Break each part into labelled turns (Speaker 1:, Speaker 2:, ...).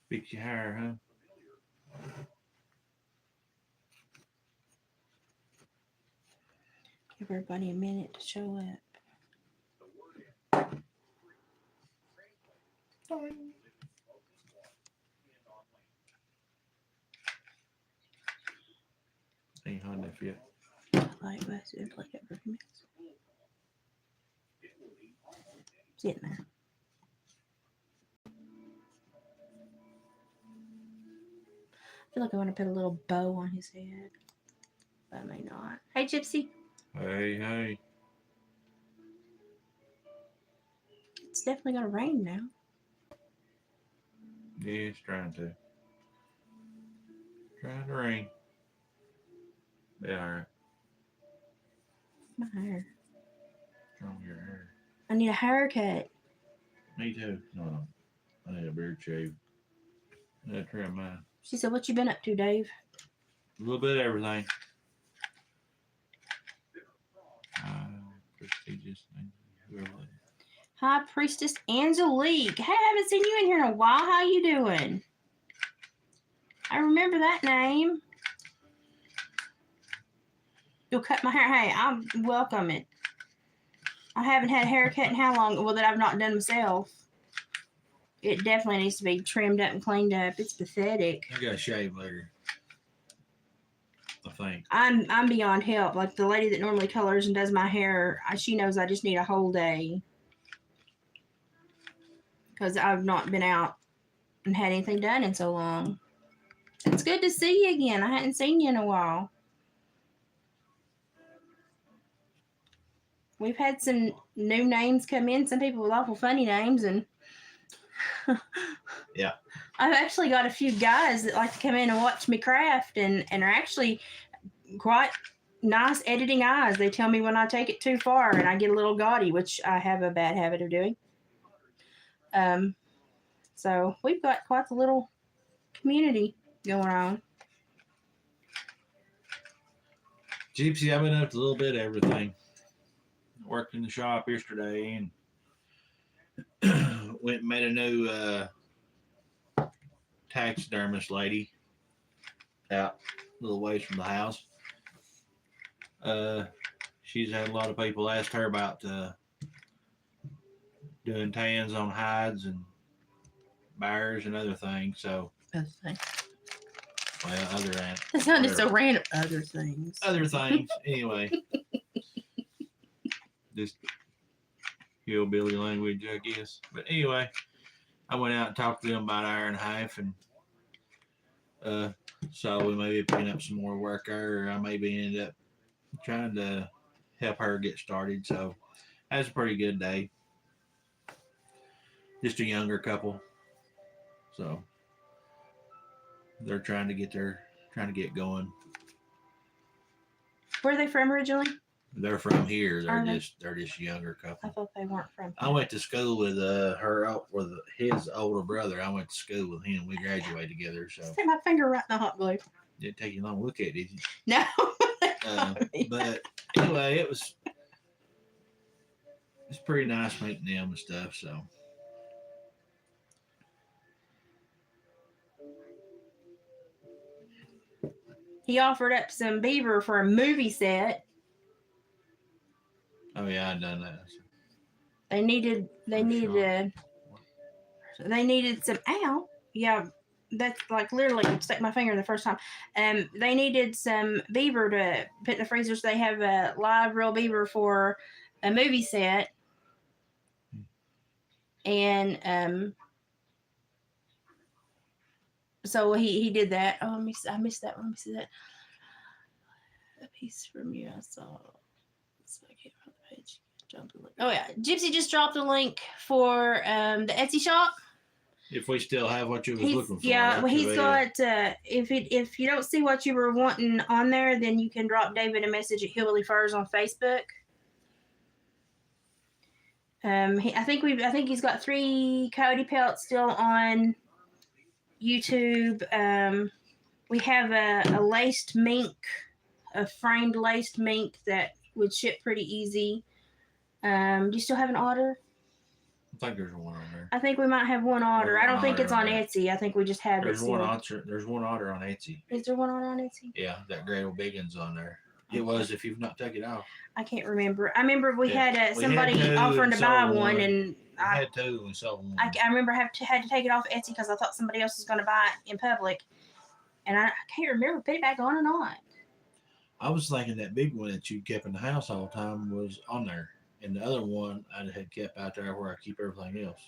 Speaker 1: Fix your hair, huh?
Speaker 2: Give everybody a minute to show up.
Speaker 1: Ain't hot enough yet.
Speaker 2: Like let's play that for a few minutes. Sitting there. I feel like I want to put a little bow on his head, but I may not. Hey, Gypsy.
Speaker 1: Hey.
Speaker 2: It's definitely gonna rain now.
Speaker 1: Yeah, it's trying to. Trying to rain. Be alright.
Speaker 2: My hair.
Speaker 1: What's wrong with your hair?
Speaker 2: I need a haircut.
Speaker 1: Me too. No. I need a beard shave. I need to trim mine.
Speaker 2: She said, "What you been up to, Dave?"
Speaker 1: A little bit of everything. Prestigious thing.
Speaker 2: High Priestess Angelique. Hey, I haven't seen you in here in a while. How you doing? I remember that name. You'll cut my hair. Hey, I welcome it. I haven't had a haircut in how long? Well, that I've not done myself. It definitely needs to be trimmed up and cleaned up. It's pathetic.
Speaker 1: I got to shave later. I think.
Speaker 2: I'm beyond help. Like the lady that normally colors and does my hair, she knows I just need a whole day. Because I've not been out and had anything done in so long. It's good to see you again. I hadn't seen you in a while. We've had some new names come in. Some people with awful funny names. And
Speaker 1: yeah.
Speaker 2: I've actually got a few guys that like to come in and watch me craft and are actually quite nice editing eyes. They tell me when I take it too far and I get a little gaudy, which I have a bad habit of doing. So we've got quite the little community going on.
Speaker 1: Gypsy, I've been up to a little bit of everything. Worked in the shop yesterday and went and met a new taxidermist lady out a little ways from the house. She's had a lot of people ask her about doing tans on hides and bears and other things. So,
Speaker 2: other things.
Speaker 1: Well, other than
Speaker 2: that sounded so random. Other things.
Speaker 1: Anyway, just hillbilly language, I guess. But anyway, I went out and talked to them about an hour and a half, and so we may be picking up some more work there, or I maybe end up trying to help her get started. So that's a pretty good day. Just a younger couple, so they're trying to get going.
Speaker 2: Where are they from originally?
Speaker 1: They're from here. They're just younger couple.
Speaker 2: I thought they weren't from here.
Speaker 1: I went to school with his older brother. I went to school with him. We graduated together. So
Speaker 2: take my finger right in the hot glue.
Speaker 1: Didn't take you long to look at it, did you?
Speaker 2: No.
Speaker 1: But anyway, it's pretty nice meeting them and stuff. So.
Speaker 2: He offered up some beaver for a movie set.
Speaker 1: Oh yeah, I done that.
Speaker 2: They needed some ow. Yeah, that's like literally stuck my finger the first time. They needed some beaver to put in the freezer, so they have a live real beaver for a movie set. And so he did that. Oh, I missed that one. Let me see that. A piece from you I saw. So I can't find the page. Oh yeah, Gypsy just dropped a link for the Etsy shop.
Speaker 1: If we still have what you was looking for.
Speaker 2: Yeah, well, he's got. If you don't see what you were wanting on there, then you can drop David a message at Hillbilly Furs on Facebook. I think he's got 3 coyote pelts still on YouTube. We have a laced mink, a framed laced mink that would ship pretty easy. Do you still have an otter?
Speaker 1: I think there's one on there.
Speaker 2: I think we might have one otter. I don't think it's on
Speaker 1: Otter on there.
Speaker 2: Etsy. I think we just have
Speaker 1: There's
Speaker 2: it
Speaker 1: one
Speaker 2: still.
Speaker 1: otter. There's one otter on Etsy.
Speaker 2: Is there one otter on Etsy?
Speaker 1: Yeah, that great old big one's on there. It was if you've not took it off.
Speaker 2: I can't remember. I remember we
Speaker 1: Yeah.
Speaker 2: had
Speaker 1: We
Speaker 2: somebody
Speaker 1: had two
Speaker 2: offering to
Speaker 1: and
Speaker 2: buy
Speaker 1: sold
Speaker 2: one,
Speaker 1: one.
Speaker 2: and
Speaker 1: I had two and sold one.
Speaker 2: I remember had to take it off Etsy because I thought somebody else was going to buy it in public, and I can't remember. Put it back on or not.
Speaker 1: I was thinking that big one that you kept in the house all the time was on there, and the other one I had kept out there where I keep everything else.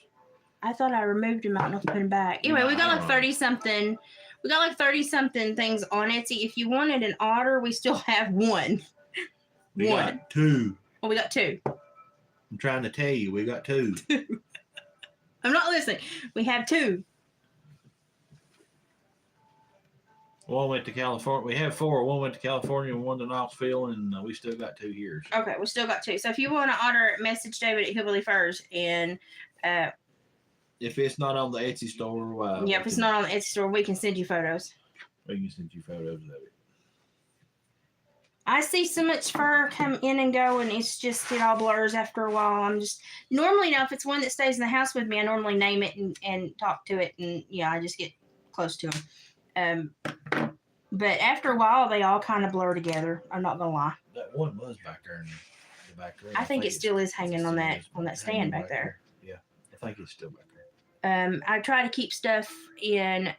Speaker 2: I thought I removed him. I don't know if I put him back. Anyway, we got like 30 something. We got like 30 something things on Etsy. If you wanted an otter, we still have one.
Speaker 1: We
Speaker 2: One.
Speaker 1: got two.
Speaker 2: Oh, we got two.
Speaker 1: I'm trying to tell you, we got two.
Speaker 2: I'm not listening. We have two.
Speaker 1: One went to California. We have four. One went to California, and one to Knoxville, and we still got two here. So.
Speaker 2: Okay, we still got two. So if you want to order, message David at Hillbilly Furs, and
Speaker 1: if it's not on the Etsy store,
Speaker 2: if it's not on the Etsy store, we can send you photos.
Speaker 1: we can send you photos of it.
Speaker 2: I see so much fur come in and go, and it's just, it all blurs after a while. I'm just, normally now, if it's one that stays in the house with me, I normally name it and talk to it, and I just get close to them. But after a while, they all kind of blur together. I'm not gonna lie.
Speaker 1: That one was back there in the back room.
Speaker 2: I think it still is hanging on that
Speaker 1: hanging
Speaker 2: stand back there.
Speaker 1: Yeah, I think it's still back there.
Speaker 2: I try to keep stuff in.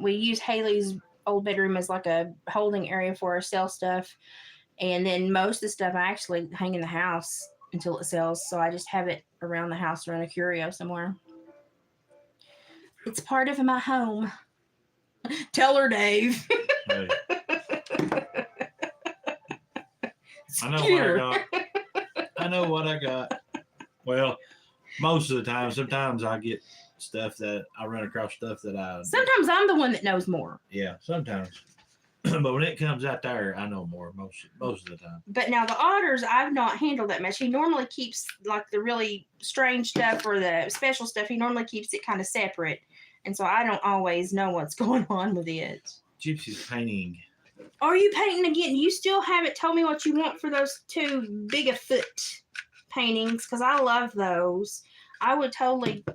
Speaker 2: We use Haley's old bedroom as like a holding area for our sell stuff, and then most of the stuff I actually hang in the house until it sells. So I just have it around the house or in a curio somewhere. It's part of my home. Tell her, Dave.
Speaker 1: Hey. I know what I got. I know what I got. Well, most of the time, sometimes I get stuff that I run across stuff that I.
Speaker 2: Sometimes I'm the one that knows more.
Speaker 1: Yeah, sometimes. But when it comes out there, I know more most of the time.
Speaker 2: But now the otters, I've not handled that much. He normally keeps like the really strange stuff or the special stuff. He normally keeps it kind of separate, and so I don't always know what's going on with it.
Speaker 1: Gypsy's painting.
Speaker 2: Are you painting again? You still haven't told me what you want for those two Bigfoot paintings, because I love those. I would totally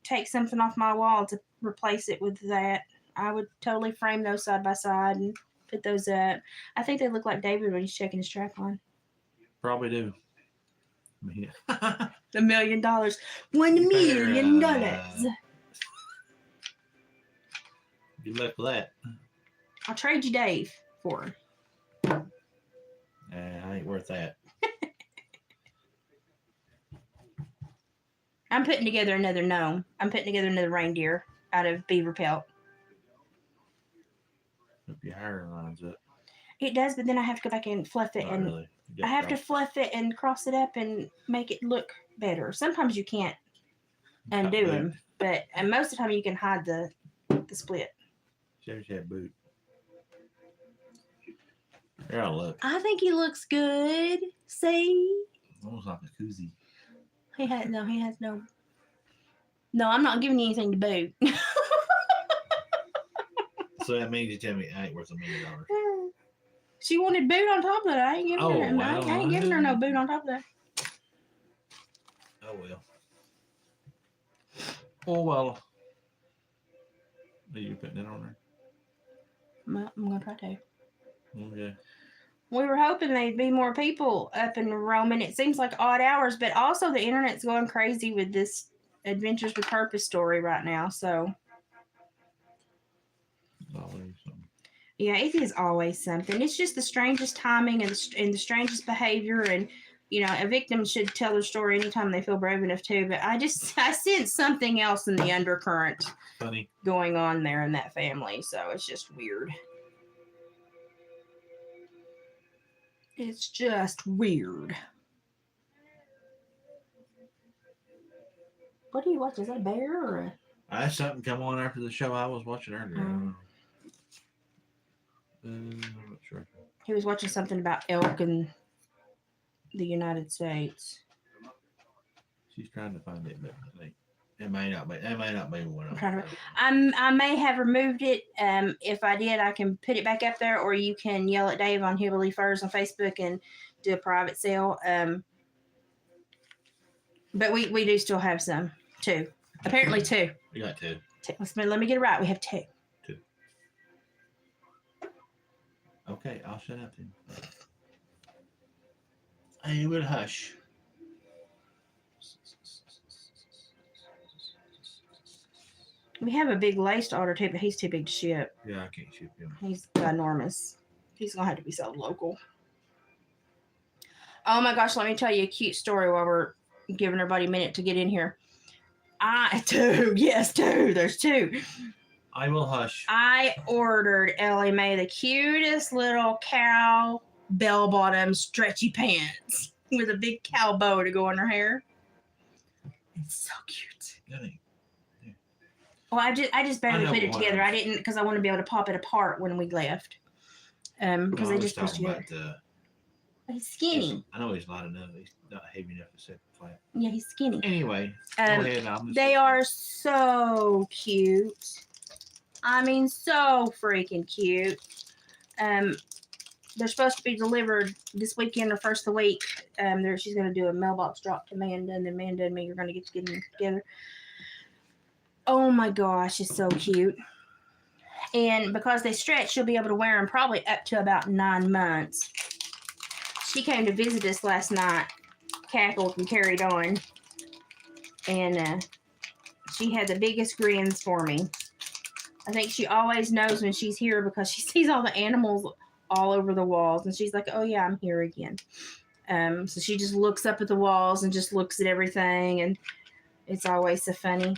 Speaker 2: take something off my wall to replace it with that. I would totally frame those side by side and put those up. I think they look like David when he's checking his track line.
Speaker 1: Probably do. I mean,
Speaker 2: $1 million. $1 million.
Speaker 1: Good luck with that.
Speaker 2: I'll trade you Dave for him.
Speaker 1: I ain't worth that.
Speaker 2: I'm putting together another gnome. I'm putting together another reindeer out of beaver pelt.
Speaker 1: Hope your hair lines up.
Speaker 2: It does, but then I have to go back and fluff it,
Speaker 1: Not
Speaker 2: and
Speaker 1: really.
Speaker 2: I have to fluff it and cross it up and make it look better. Sometimes you can't undo them, but and most of the time you can hide the split.
Speaker 1: There's that boot. Here, I'll look.
Speaker 2: I think he looks good. See,
Speaker 1: Almost like a koozie.
Speaker 2: he has no. No, I'm not giving you anything to boot.
Speaker 1: So that means you tell me I ain't worth $1 million.
Speaker 2: She wanted boot on top of that. I ain't giving her.
Speaker 1: Oh, well,
Speaker 2: I ain't giving her no boot on top of that.
Speaker 1: Oh well. Oh well. Are you putting it on there?
Speaker 2: I'm gonna try to.
Speaker 1: Okay.
Speaker 2: We were hoping there'd be more people up and roaming. It seems like odd hours, but also the internet's going crazy with this Adventures with Purpose story right now. So
Speaker 1: Always something.
Speaker 2: yeah, it is always something. It's just the strangest timing and the strangest behavior. And a victim should tell their story anytime they feel brave enough to. But I sense something else in the undercurrent
Speaker 1: Funny.
Speaker 2: going on there in that family. So it's just weird. It's just weird. What are you watching? Is that a bear or a...
Speaker 1: I had something come on after the show I was watching earlier. I'm not sure.
Speaker 2: He was watching something about elk in the United States.
Speaker 1: She's trying to find it, but I think it may not be. It may not be one of
Speaker 2: I'm
Speaker 1: them.
Speaker 2: I may have removed it. If I did, I can put it back up there, or you can yell at Dave on Hillbilly Furs on Facebook and do a private sale. But we do still have some. 2. Apparently 2.
Speaker 1: We got 2.
Speaker 2: 2. Let me get it right. We have 2.
Speaker 1: Okay, I'll shut up then. I will hush.
Speaker 2: We have a big laced otter too, but he's too big to ship.
Speaker 1: Yeah, I can't ship him.
Speaker 2: He's enormous. He's gonna have to be sold local. Oh my gosh, let me tell you a cute story while we're giving everybody a minute to get in here. Yes, 2. There's 2.
Speaker 1: I will hush.
Speaker 2: I ordered Ellie Mae the cutest little cow bell bottom stretchy pants with a big cow bow to go on her hair. It's so cute.
Speaker 1: Really?
Speaker 2: Well, I just barely
Speaker 1: know
Speaker 2: put it
Speaker 1: what
Speaker 2: together.
Speaker 1: I
Speaker 2: I didn't because I want to be able to pop it apart when we left. Because they just pushed together. He's skinny.
Speaker 1: I know he's light enough. He's not heavy enough to sit flat.
Speaker 2: Yeah, he's skinny.
Speaker 1: Anyway, go ahead.
Speaker 2: They are so cute. I mean, so freaking cute. They're supposed to be delivered this weekend or first of the week. She's going to do a mailbox drop to Amanda, and then Amanda and me are going to get them together. Oh my gosh, it's so cute. And because they stretch, she'll be able to wear them probably up to about 9 months. She came to visit us last night, cackled and carried on. And she had the biggest grins for me. I think she always knows when she's here because she sees all the animals all over the walls. And she's like, oh yeah, I'm here again. So she just looks up at the walls and just looks at everything. And it's always so funny.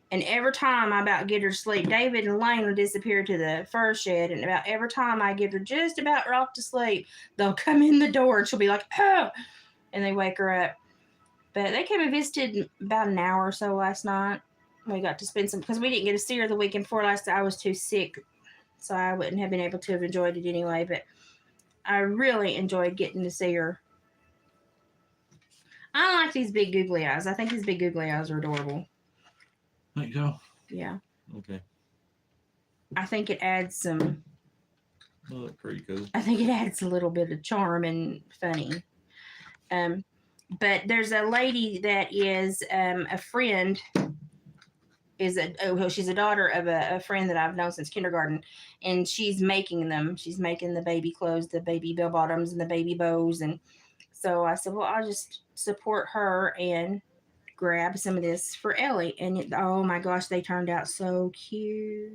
Speaker 2: And every time I about get her to sleep, David and Lane will disappear to the fur shed. And about every time I get her just about rocked to sleep, they'll come in the door and she'll be like, oh, and they wake her up. But they came and visited about an hour or so last night. We got to spend some, because we didn't get to see her the weekend before last. I was too sick, so I wouldn't have been able to have enjoyed it anyway. But I really enjoyed getting to see her. I like these big googly eyes. I think these big googly eyes are adorable.
Speaker 1: Think so?
Speaker 2: Yeah.
Speaker 1: Okay.
Speaker 2: I think it adds some.
Speaker 1: Well, that's pretty cool.
Speaker 2: I think it adds a little bit of charm and funny. But there's a lady that is a friend. She's a daughter of a friend that I've known since kindergarten, and she's making them. She's making the baby clothes, the baby bell bottoms, and the baby bows. And so I said, well, I'll just support her and grab some of this for Ellie. And oh my gosh, they turned out so cute.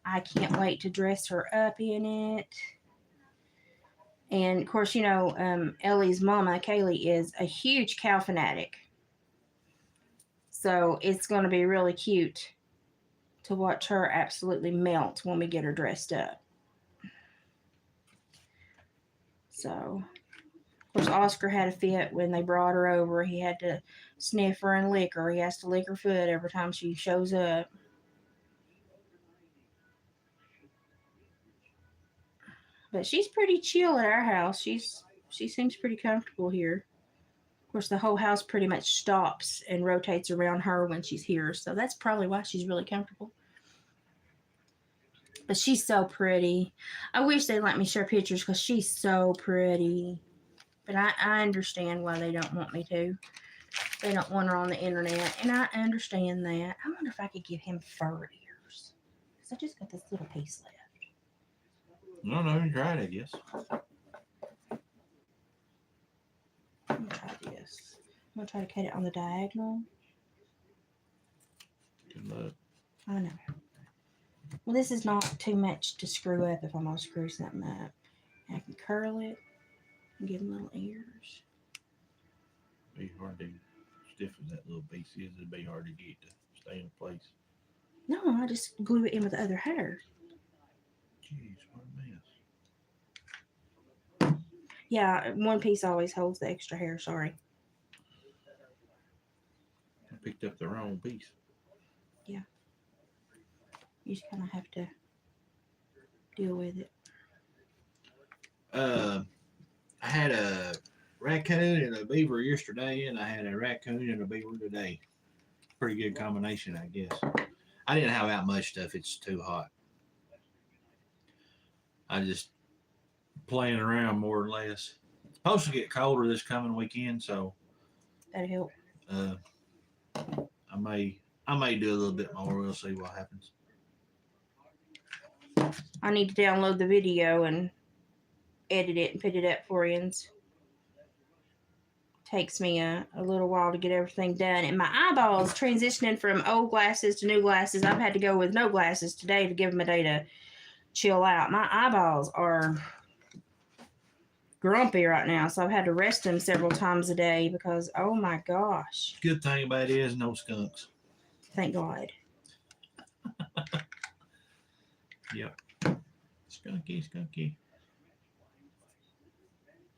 Speaker 2: I can't wait to dress her up in it. And of course, you know, Ellie's mama, Kaylee, is a huge cow fanatic. So it's going to be really cute to watch her absolutely melt when we get her dressed up. So, of course, Oscar had a fit when they brought her over. He had to sniff her and lick her. He has to lick her foot every time she shows up. But she's pretty chill at our house. She seems pretty comfortable here. Of course, the whole house pretty much stops and rotates around her when she's here. So that's probably why she's really comfortable. But she's so pretty. I wish they'd let me share pictures because she's so pretty. But I understand why they don't want me to. They don't want her on the internet. And I understand that. I wonder if I could give him fur ears. Because I just got this little piece left.
Speaker 1: No, you tried it, I guess.
Speaker 2: I'm going to try this. I'm going to try to cut it on the diagonal.
Speaker 1: Good luck.
Speaker 2: I know. Well, this is not too much to screw up if I'm going to screw something up. I can curl it and give them little ears.
Speaker 1: Be hard to stiff as that little piece is. It'd be hard to get to stay in place.
Speaker 2: No, I just glue it in with the other hair.
Speaker 1: Jeez, what a mess.
Speaker 2: Yeah, one piece always holds the extra hair. Sorry.
Speaker 1: I picked up the wrong piece.
Speaker 2: Yeah. You just kind of have to deal with it.
Speaker 1: I had a raccoon and a beaver yesterday, and I had a raccoon and a beaver today. Pretty good combination, I guess. I didn't have out much stuff. It's too hot. I just playing around more or less. It's supposed to get colder this coming weekend, so
Speaker 2: That'll help.
Speaker 1: I may do a little bit more. We'll see what happens.
Speaker 2: I need to download the video and edit it and put it up for you. Takes me a little while to get everything done. And my eyeballs transitioning from old glasses to new glasses. I've had to go with no glasses today to give them a day to chill out. My eyeballs are grumpy right now, so I've had to rest them several times a day because, oh my gosh.
Speaker 1: Good thing about it is no skunks.
Speaker 2: Thank God.
Speaker 1: Yep. Skunky.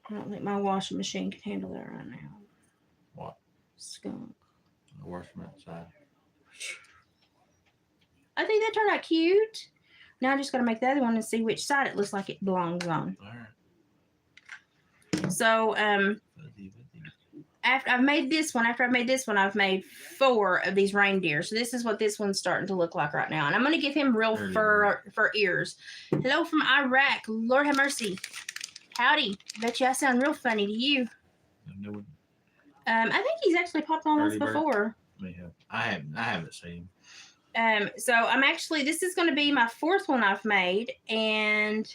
Speaker 2: I don't think my washing machine can handle that right now.
Speaker 1: What?
Speaker 2: Skunk.
Speaker 1: The washing outside.
Speaker 2: I think that turned out cute. Now I just got to make the other one and see which side it looks like it belongs on.
Speaker 1: All right.
Speaker 2: So, after I've made this one, I've made 4 of these reindeer. So this is what this one's starting to look like right now. And I'm going to give him real fur ears. Hello from Iraq. Lord have mercy. Howdy. Bet you I sound real funny to you.
Speaker 1: No,
Speaker 2: I think he's actually popped on once before.
Speaker 1: I haven't seen
Speaker 2: him. So I'm actually, this is going to be my 4th one I've made. And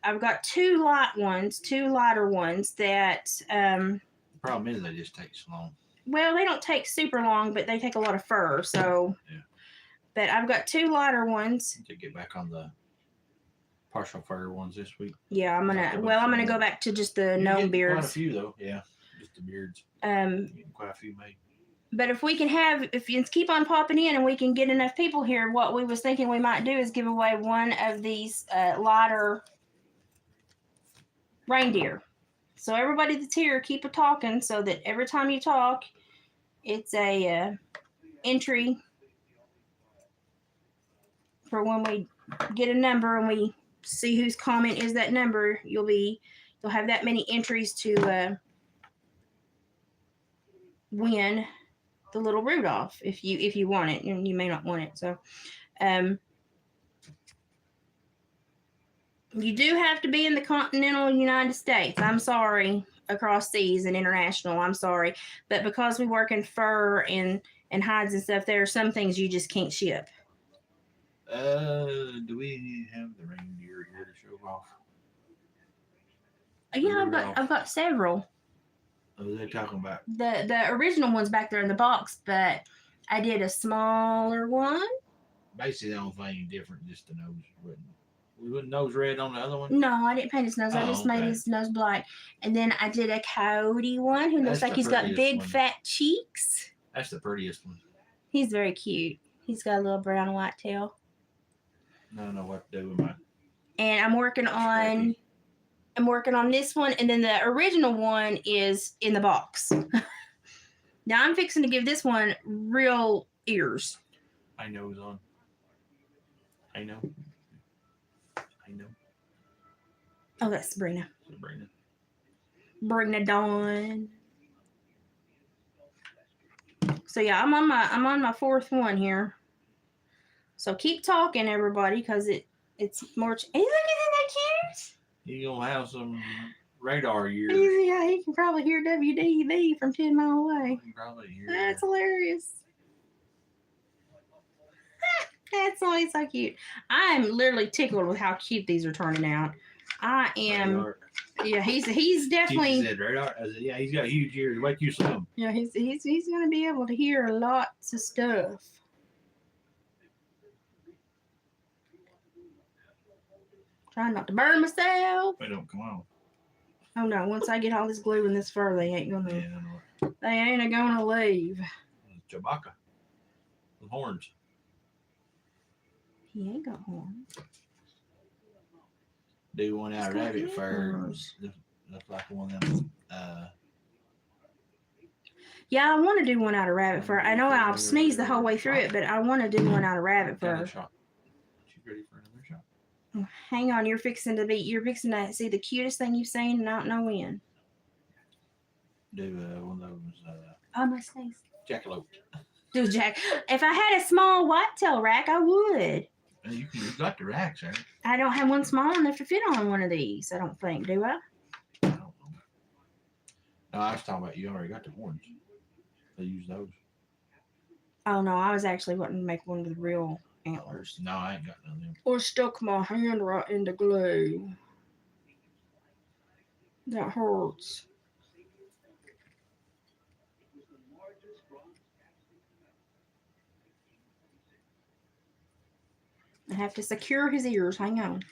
Speaker 2: I've got 2 lighter ones that,
Speaker 1: the problem is they just take so long.
Speaker 2: Well, they don't take super long, but they take a lot of fur. So,
Speaker 1: yeah.
Speaker 2: But I've got 2 lighter ones.
Speaker 1: To get back on the partial fur ones this week.
Speaker 2: Yeah, I'm gonna go back to just the gnome beards.
Speaker 1: Quite a few though, yeah, just the beards. Quite a few made.
Speaker 2: But if you keep on popping in and we can get enough people here, what we was thinking we might do is give away one of these lighter reindeer. So everybody that's here, keep a talking so that every time you talk, it's a entry for when we get a number and we see whose comment is that number. You'll have that many entries to win the little Rudolph if you want it, and you may not want it. So you do have to be in the continental United States. I'm sorry, across seas and international. I'm sorry, but because we work in fur and hides and stuff, there are some things you just can't ship.
Speaker 1: Do we have the reindeer here to show off?
Speaker 2: Yeah, I've got several.
Speaker 1: What are they talking about?
Speaker 2: The original one's back there in the box, but I did a smaller one.
Speaker 1: Basically, the only thing different, just the nose. We wouldn't nose red on the other one?
Speaker 2: No, I didn't paint his nose. I just made his nose black. And then I did a coyote one who looks like he's got big fat cheeks.
Speaker 1: That's the prettiest one.
Speaker 2: He's very cute. He's got a little brown and white tail.
Speaker 1: I don't know what to do with mine.
Speaker 2: And I'm working on this one, and then the original one is in the box. Now I'm fixing to give this one real ears.
Speaker 1: I know who's on. I know.
Speaker 2: Oh, that's Sabrina.
Speaker 1: Sabrina
Speaker 2: Dawn. So yeah, I'm on my 4th one here. So keep talking, everybody, because it's more. Hey, look, isn't that cute?
Speaker 1: You're gonna have some radar ears.
Speaker 2: Yeah, he can probably hear WDB from 10 miles away. That's hilarious. That's always so cute. I'm literally tickled with how cute these are turning out. I am. Radar. Yeah, he's definitely.
Speaker 1: Radar. Yeah, he's got huge ears. Wait till you see him.
Speaker 2: Yeah, he's gonna be able to hear lots of stuff. Trying not to burn myself.
Speaker 1: They don't come on.
Speaker 2: Oh no! Once I get all this glue in this fur, they ain't gonna leave.
Speaker 1: Chewbacca with horns.
Speaker 2: He ain't got horns.
Speaker 1: Do one out of rabbit fur. Looks like one of them.
Speaker 2: Yeah, I want to do one out of rabbit fur. I know I'll sneeze the whole way through it, but I want to do one out of rabbit fur.
Speaker 1: She's ready for another shot.
Speaker 2: Hang on, you're fixing to see the cutest thing you've seen, and I don't know when.
Speaker 1: Do one of those.
Speaker 2: Oh, my sneeze.
Speaker 1: Jackalope.
Speaker 2: Do Jack. If I had a small whitetail rack, I would.
Speaker 1: You've got the racks, right?
Speaker 2: I don't have one small enough to fit on one of these. I don't think. Do I?
Speaker 1: I don't know. No, I was talking about you already got the horns. They use those.
Speaker 2: Oh no, I was actually wanting to make one with real antlers.
Speaker 1: No, I ain't got none of them.
Speaker 2: Or stuck my hand right in the glue. That hurts. I have to secure his ears. Hang on.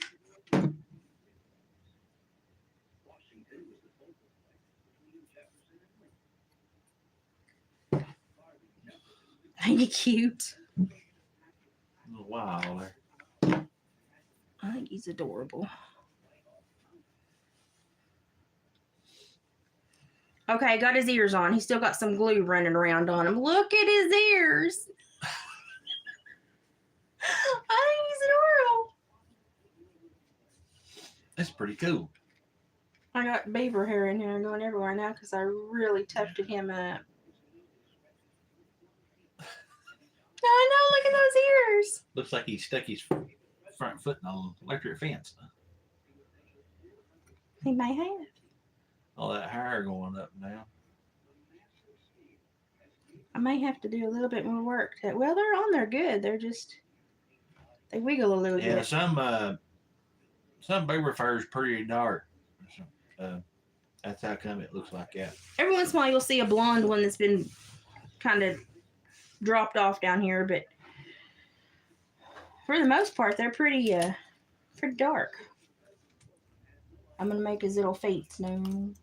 Speaker 2: Ain't he cute?
Speaker 1: A little while there.
Speaker 2: I think he's adorable. Okay, got his ears on. He's still got some glue running around on him. Look at his ears. I think he's adorable.
Speaker 1: That's pretty cool.
Speaker 2: I got beaver hair in here going everywhere now because I really tufted him up. I know, look at those ears.
Speaker 1: Looks like he stuck his front foot on the electric fence.
Speaker 2: He may have.
Speaker 1: All that hair going up and down.
Speaker 2: I may have to do a little bit more work. Well, they're on there good. They're just, they wiggle a little
Speaker 1: Yeah,
Speaker 2: bit.
Speaker 1: some beaver fur is pretty dark. That's how come it looks like that.
Speaker 2: Every once in a while, you'll see a blonde one that's been kind of dropped off down here, but for the most part, they're pretty dark. I'm gonna make his little feet known.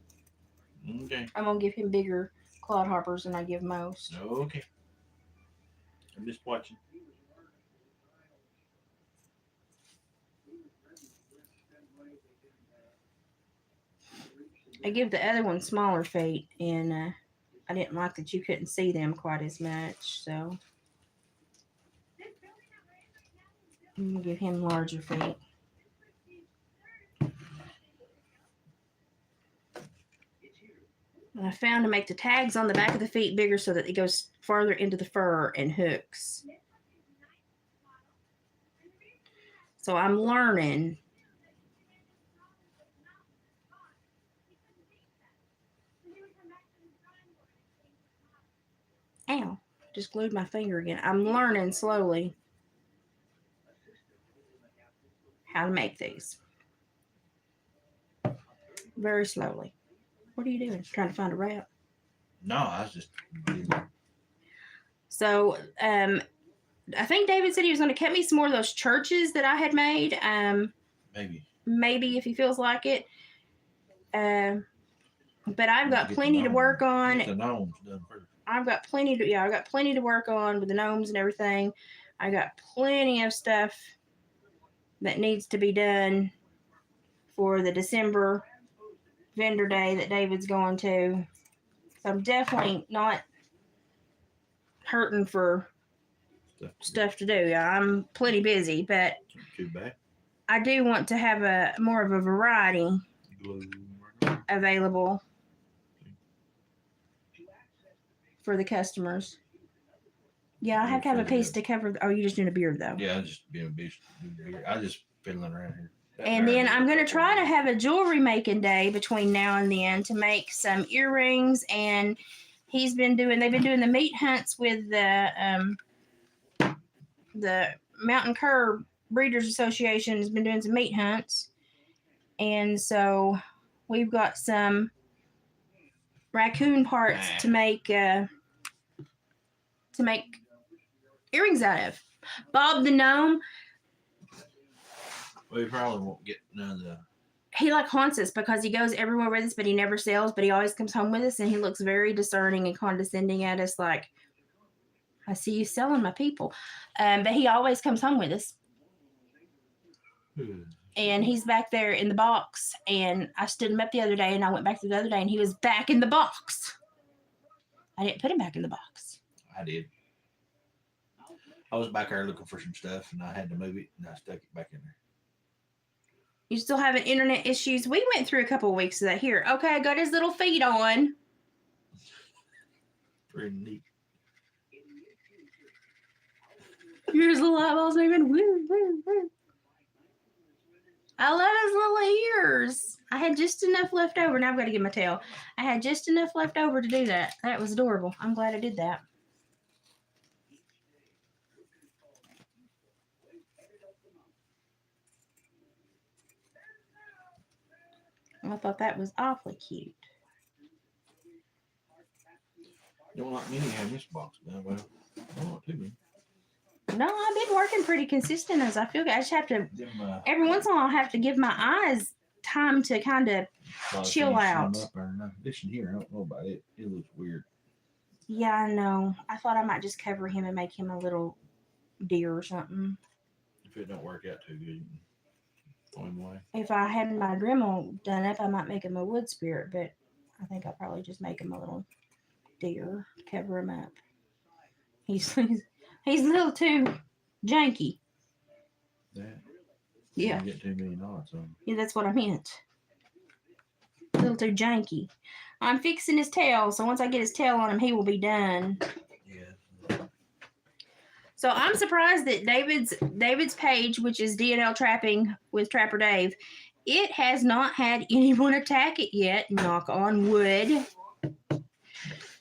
Speaker 1: Okay.
Speaker 2: I'm gonna give him bigger clodhoppers than I give most.
Speaker 1: Okay. I'm just watching.
Speaker 2: I give the other one smaller feet, and I didn't like that you couldn't see them quite as much, so I'm gonna give him larger feet. And I found to make the tags on the back of the feet bigger so that it goes farther into the fur and hooks. So I'm learning. Ow, just glued my finger again. I'm learning slowly how to make these. Very slowly. What are you doing? Trying to find a wrap?
Speaker 1: No, I was just.
Speaker 2: So, I think David said he was going to cut me some more of those churches that I had made. Maybe if he feels like it. But I've got plenty to work on.
Speaker 1: Get the gnomes done first.
Speaker 2: I've got plenty to work on with the gnomes and everything. I got plenty of stuff that needs to be done for the December vendor day that David's going to. So I'm definitely not hurting for stuff to do. I'm plenty busy, but
Speaker 1: Too bad.
Speaker 2: I do want to have a more of a variety available for the customers. Yeah, I have to have a piece to cover. Oh, you're just doing a beard though.
Speaker 1: Yeah, I just being a beast. I just fiddling around here.
Speaker 2: And then I'm going to try to have a jewelry making day between now and then to make some earrings. And they've been doing the meat hunts with the Mountain Cur Breeders Association has been doing some meat hunts. And so we've got some raccoon parts to make earrings out of. Bob the Gnome.
Speaker 1: We probably won't get none of the.
Speaker 2: He haunts us because he goes everywhere with us, but he never sells. But he always comes home with us, and he looks very discerning and condescending at us, like, "I see you selling my people." But he always comes home with us, and he's back there in the box. And I stood him up the other day, and I went back to the other day, and he was back in the box. I didn't put him back in the box.
Speaker 1: I did. I was back there looking for some stuff, and I had to move it, and I stuck it back in there.
Speaker 2: You still having internet issues? We went through a couple of weeks of that here. Okay, I got his little feet on.
Speaker 1: Pretty neat.
Speaker 2: Here's the little eyeballs moving. Woo, woo, woo. I love his little ears. I had just enough left over. Now I've got to get my tail. I had just enough left over to do that. That was adorable. I'm glad I did that. I thought that was awfully cute.
Speaker 1: Don't like me to have this box done. Well, I don't want to be.
Speaker 2: No, I've been working pretty consistent as I feel. I just have to,
Speaker 1: Them,
Speaker 2: every once in a while, I have to give my eyes time to kind of, chill out.
Speaker 1: Up there. No, this in here, I don't know about it. It looks weird.
Speaker 2: yeah, I know. I thought I might just cover him and make him a little deer or something.
Speaker 1: If it don't work out too good, you can throw him away.
Speaker 2: If I had my Dremel done up, I might make him a wood spirit, but I think I'll probably just make him a little deer to cover him up. He's a little too janky.
Speaker 1: That.
Speaker 2: Yeah.
Speaker 1: You get $2 million on him.
Speaker 2: Yeah, that's what I meant. A little too janky. I'm fixing his tail, so once I get his tail on him, he will be done.
Speaker 1: Yeah.
Speaker 2: So I'm surprised that David's page, which is D&L Trapping with Trapper Dave, it has not had anyone attack it yet. Knock on wood.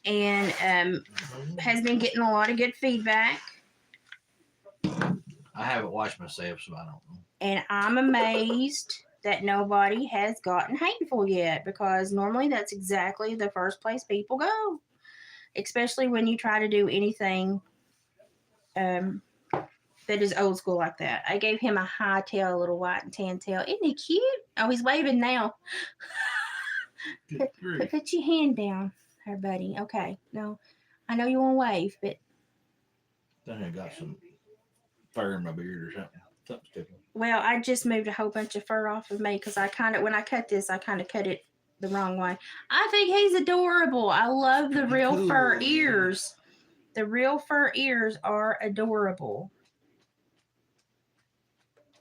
Speaker 2: And has been getting a lot of good feedback.
Speaker 1: I haven't watched myself, so I don't know.
Speaker 2: And I'm amazed that nobody has gotten hateful yet, because normally that's exactly the first place people go, especially when you try to do anything that is old school like that. I gave him a high tail, a little white and tan tail. Isn't he cute? Oh, he's waving now. Put your hand down, her buddy. Okay. No, I know you want to wave, but
Speaker 1: I think I got some fur in my beard or something. Something sticking.
Speaker 2: well, I just moved a whole bunch of fur off of me because when I cut this, I kind of cut it the wrong way. I think he's adorable. I love the real fur ears. The real fur ears are adorable.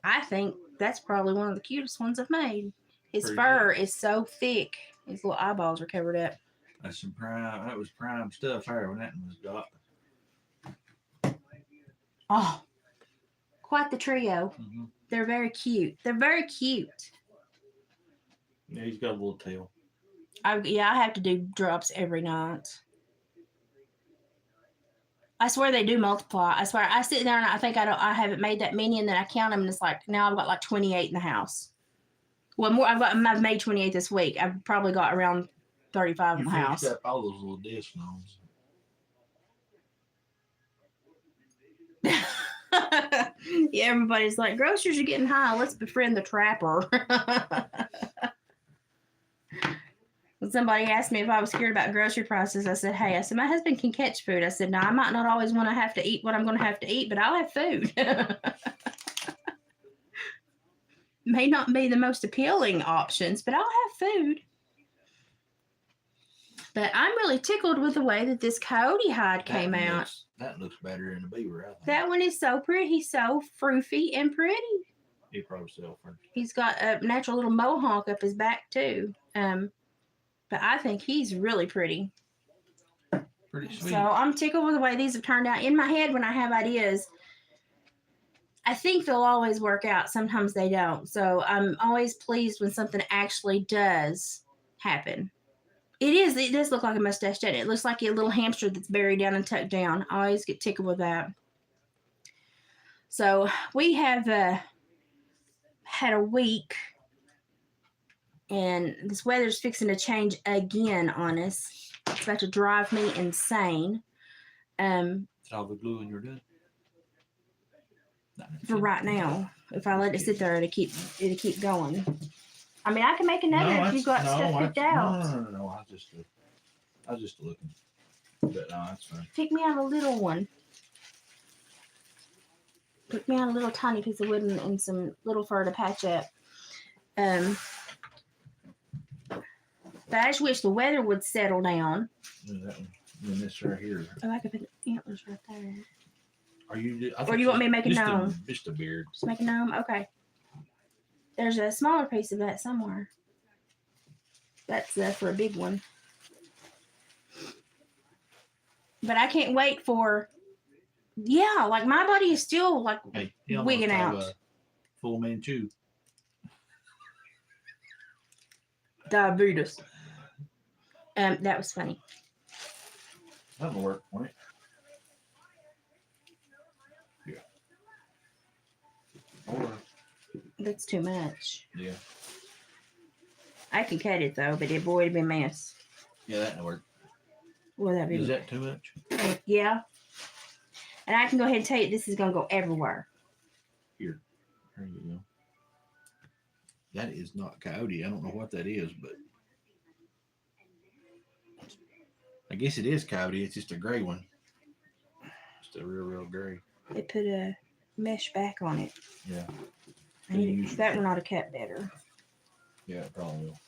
Speaker 2: I think that's probably one of the cutest ones I've made. His
Speaker 1: Pretty
Speaker 2: fur is so thick. His little eyeballs are covered up.
Speaker 1: That's some prime. That was prime stuff there when that one was got.
Speaker 2: Oh, quite the trio.
Speaker 1: Mm-hmm.
Speaker 2: They're very cute. They're very cute.
Speaker 1: Yeah, he's got a little tail.
Speaker 2: I have to do drops every night. I swear they do multiply. I swear I sit there and I think I haven't made that many, and then I count them and it's like now I've got like 28 in the house. Well, more I've made 28 this week. I've probably got around 35 in the house.
Speaker 1: Up all those little disc gnomes.
Speaker 2: Yeah, everybody's like, groceries are getting high. Let's befriend the trapper. When somebody asked me if I was scared about grocery prices, I said, my husband can catch food. I said, no, I might not always want to have to eat what I'm going to have to eat, but I'll have food. May not be the most appealing options, but I'll have food. But I'm really tickled with the way that this coyote hide came out.
Speaker 1: That looks better than the beaver, I think.
Speaker 2: That one is so pretty. He's so froofy and pretty.
Speaker 1: He probably sell first.
Speaker 2: He's got a natural little mohawk up his back too. But I think he's really pretty.
Speaker 1: Pretty sweet.
Speaker 2: So I'm tickled with the way these have turned out. In my head, when I have ideas, I think they'll always work out. Sometimes they don't. So I'm always pleased when something actually does happen. It does look like a mustache, doesn't it? It looks like a little hamster that's buried down and tucked down. I always get tickled with that. So we have had a week, and this weather's fixing to change again on us. It's about to drive me insane.
Speaker 1: It's all the glue in your good.
Speaker 2: For right now, if I let it sit there, it'll keep going. I mean, I can make another if you've got stuff picked out.
Speaker 1: No. I was just looking. But no, that's fine.
Speaker 2: Pick me out a little one. Pick me out a little tiny piece of wood and some little fur to patch up. But I just wish the weather would settle down.
Speaker 1: Yeah, that one. And this right here.
Speaker 2: Oh, I could put the antlers right there.
Speaker 1: Or you
Speaker 2: want me to make a gnome?
Speaker 1: Just a beard.
Speaker 2: Just make a gnome? Okay. There's a smaller piece of that somewhere. That's for a big one. But I can't wait for... Yeah, like my body is still like wigging out.
Speaker 1: Full Manchu.
Speaker 2: Diabetes. That was funny.
Speaker 1: That'll work, won't it? Yeah. Or,
Speaker 2: That's too much.
Speaker 1: yeah.
Speaker 2: I can cut it though, but boy, it'd be a mess.
Speaker 1: Yeah, that'll work.
Speaker 2: Well, that'd be.
Speaker 1: Is that too much?
Speaker 2: Yeah. And I can go ahead and tell you this is gonna go everywhere.
Speaker 1: Here. There you go. That is not coyote. I don't know what that is, but I guess it is coyote. It's just a gray one. Just a real gray.
Speaker 2: They put a mesh back on it.
Speaker 1: Yeah.
Speaker 2: That one ought to cut better.
Speaker 1: Yeah, it probably will.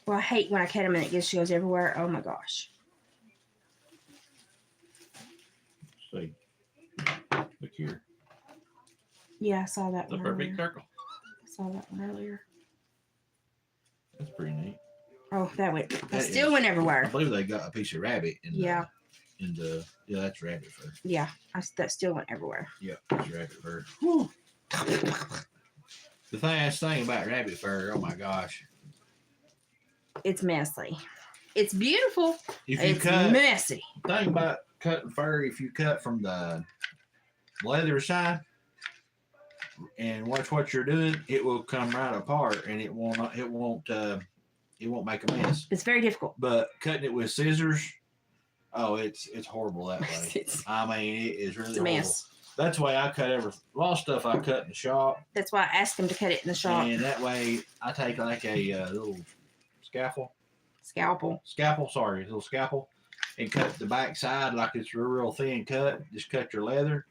Speaker 2: Well, I hate when I cut them and it just goes everywhere. Oh my gosh.
Speaker 1: Let's see. Look here.
Speaker 2: Yeah, I saw that
Speaker 1: The
Speaker 2: one
Speaker 1: perfect
Speaker 2: earlier.
Speaker 1: circle.
Speaker 2: I saw that one earlier.
Speaker 1: That's pretty neat.
Speaker 2: Oh, that went. That
Speaker 1: That
Speaker 2: still
Speaker 1: is-
Speaker 2: went
Speaker 1: I
Speaker 2: everywhere.
Speaker 1: believe they got a piece of rabbit in
Speaker 2: Yeah.
Speaker 1: yeah, that's rabbit fur.
Speaker 2: Yeah, that still went everywhere.
Speaker 1: Yeah, that's rabbit fur. Whew. The last thing about rabbit fur, oh my gosh.
Speaker 2: It's messy. It's beautiful.
Speaker 1: If you
Speaker 2: It's
Speaker 1: cut,
Speaker 2: messy.
Speaker 1: thing about cutting fur, if you cut from the leather side and watch what you're doing, it will come right apart and it won't make a mess.
Speaker 2: It's very difficult.
Speaker 1: But cutting it with scissors, oh, it's horrible that way.
Speaker 2: It's
Speaker 1: I mean, it is really
Speaker 2: a
Speaker 1: horrible.
Speaker 2: mess.
Speaker 1: That's why I cut a lot of stuff I cut in the shop,
Speaker 2: That's why I asked him to cut it in the shop.
Speaker 1: and that way I take like a little scalpel, and cut the back side like it's a real thin cut. Just cut your leather,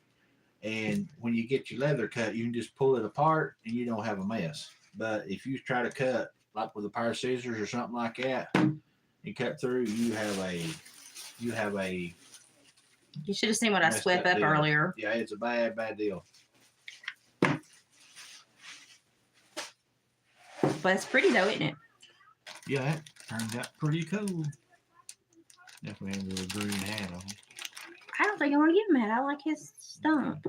Speaker 1: and when you get your leather cut, you can just pull it apart, and you don't have a mess. But if you try to cut like with a pair of scissors or something like that, and cut through, you have a
Speaker 2: You should have seen what I
Speaker 1: Messed
Speaker 2: swept
Speaker 1: up
Speaker 2: up
Speaker 1: deal.
Speaker 2: earlier.
Speaker 1: yeah, it's a bad deal.
Speaker 2: But it's pretty though, isn't it?
Speaker 1: Yeah, that turned out pretty cool. Definitely have a little green hat on.
Speaker 2: I don't think I want to give him that. I like his stump.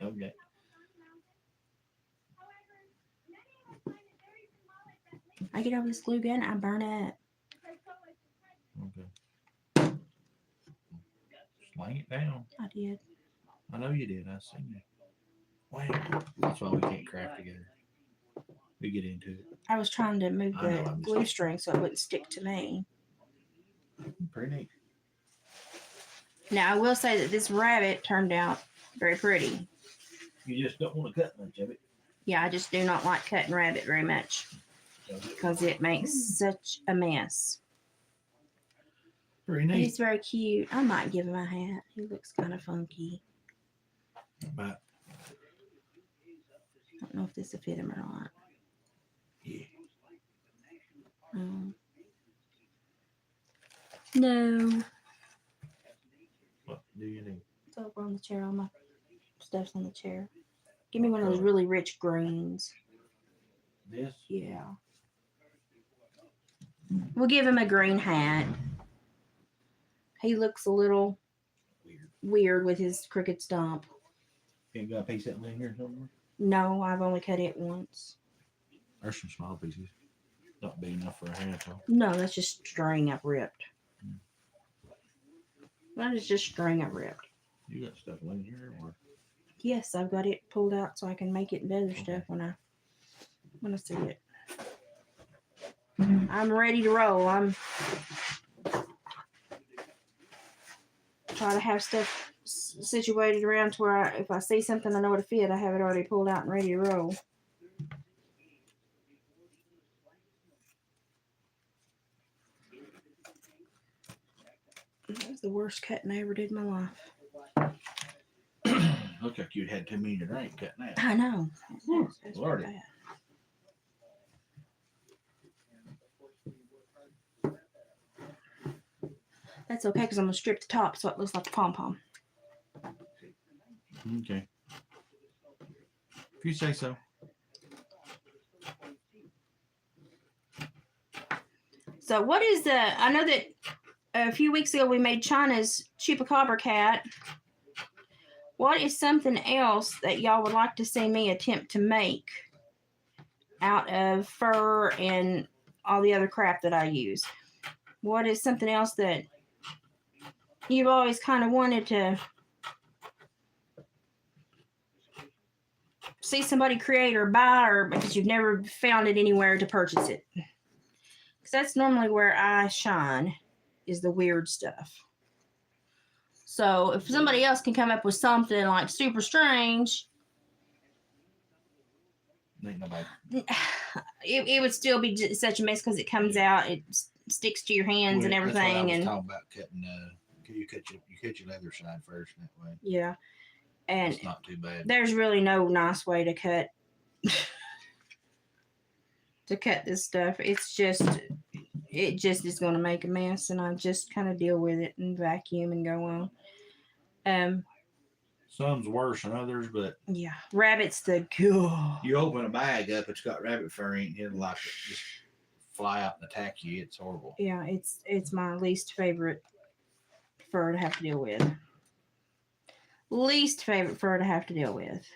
Speaker 1: Okay.
Speaker 2: I get over this glue gun, I burn it.
Speaker 1: Okay. Slang it down.
Speaker 2: I did.
Speaker 1: I know you did. I seen you. Wow. That's why we can't craft together. We get into it.
Speaker 2: I was trying to move
Speaker 1: I know,
Speaker 2: the
Speaker 1: I'm
Speaker 2: glue
Speaker 1: just-
Speaker 2: string so it wouldn't stick to me.
Speaker 1: Pretty neat.
Speaker 2: Now I will say that this rabbit turned out very pretty.
Speaker 1: You just don't want to cut much of it.
Speaker 2: Yeah, I just do not like cutting rabbit very much because it makes such a mess.
Speaker 1: Pretty
Speaker 2: But
Speaker 1: neat.
Speaker 2: he's very cute. I might give him a hat. He looks kind of funky.
Speaker 1: But
Speaker 2: I don't know if this will fit him or not.
Speaker 1: yeah.
Speaker 2: No.
Speaker 1: What do you need?
Speaker 2: It's over on the chair. All my stuff's on the chair. Give me one of those really rich greens.
Speaker 1: This?
Speaker 2: Yeah. We'll give him a green hat. He looks a little weird with his crooked stump.
Speaker 1: You got a piece of that in here somewhere?
Speaker 2: No, I've only cut it once.
Speaker 1: There's some small pieces. Not big enough for a hat though.
Speaker 2: No, that's just string I've ripped. That is just string I've ripped.
Speaker 1: You got stuff in here or
Speaker 2: Yes, I've got it pulled out so I can make it into other stuff when I see it. I'm ready to roll. I'm try to have stuff situated around to where if I see something I know to fit, I have it already pulled out and ready to roll. That was the worst cutting I ever did in my life.
Speaker 1: look like you'd had too many to drink cutting that.
Speaker 2: I know. That's
Speaker 1: Lordy.
Speaker 2: bad. That's okay because I'm gonna strip the top so it looks like a pom pom.
Speaker 1: Okay. If you say so.
Speaker 2: So what is the? I know that a few weeks ago we made China's chupacabra cat. What is something else that y'all would like to see me attempt to make out of fur and all the other crap that I use. What is something else that you've always kind of wanted to see somebody create or buy, or because you've never found it anywhere to purchase it? Because that's normally where I shine, is the weird stuff. So if somebody else can come up with something like super strange,
Speaker 1: Ain't nobody.
Speaker 2: it would still be just such a mess because it comes out, it sticks to your hands and
Speaker 1: That's what I
Speaker 2: everything.
Speaker 1: was
Speaker 2: And
Speaker 1: talking about cutting. You cut your leather side first that way.
Speaker 2: yeah, and
Speaker 1: It's not too bad.
Speaker 2: there's really no nice way to cut this stuff. It's just, it just is going to make a mess, and I just kind of deal with it and vacuum and go on.
Speaker 1: Some's worse than others, but
Speaker 2: Yeah, rabbits the god.
Speaker 1: you open a bag up, it's got rabbit fur in it, it'll like just fly out and attack you. It's horrible.
Speaker 2: Yeah, it's my least favorite fur to have to deal with. Least favorite fur to have to deal with.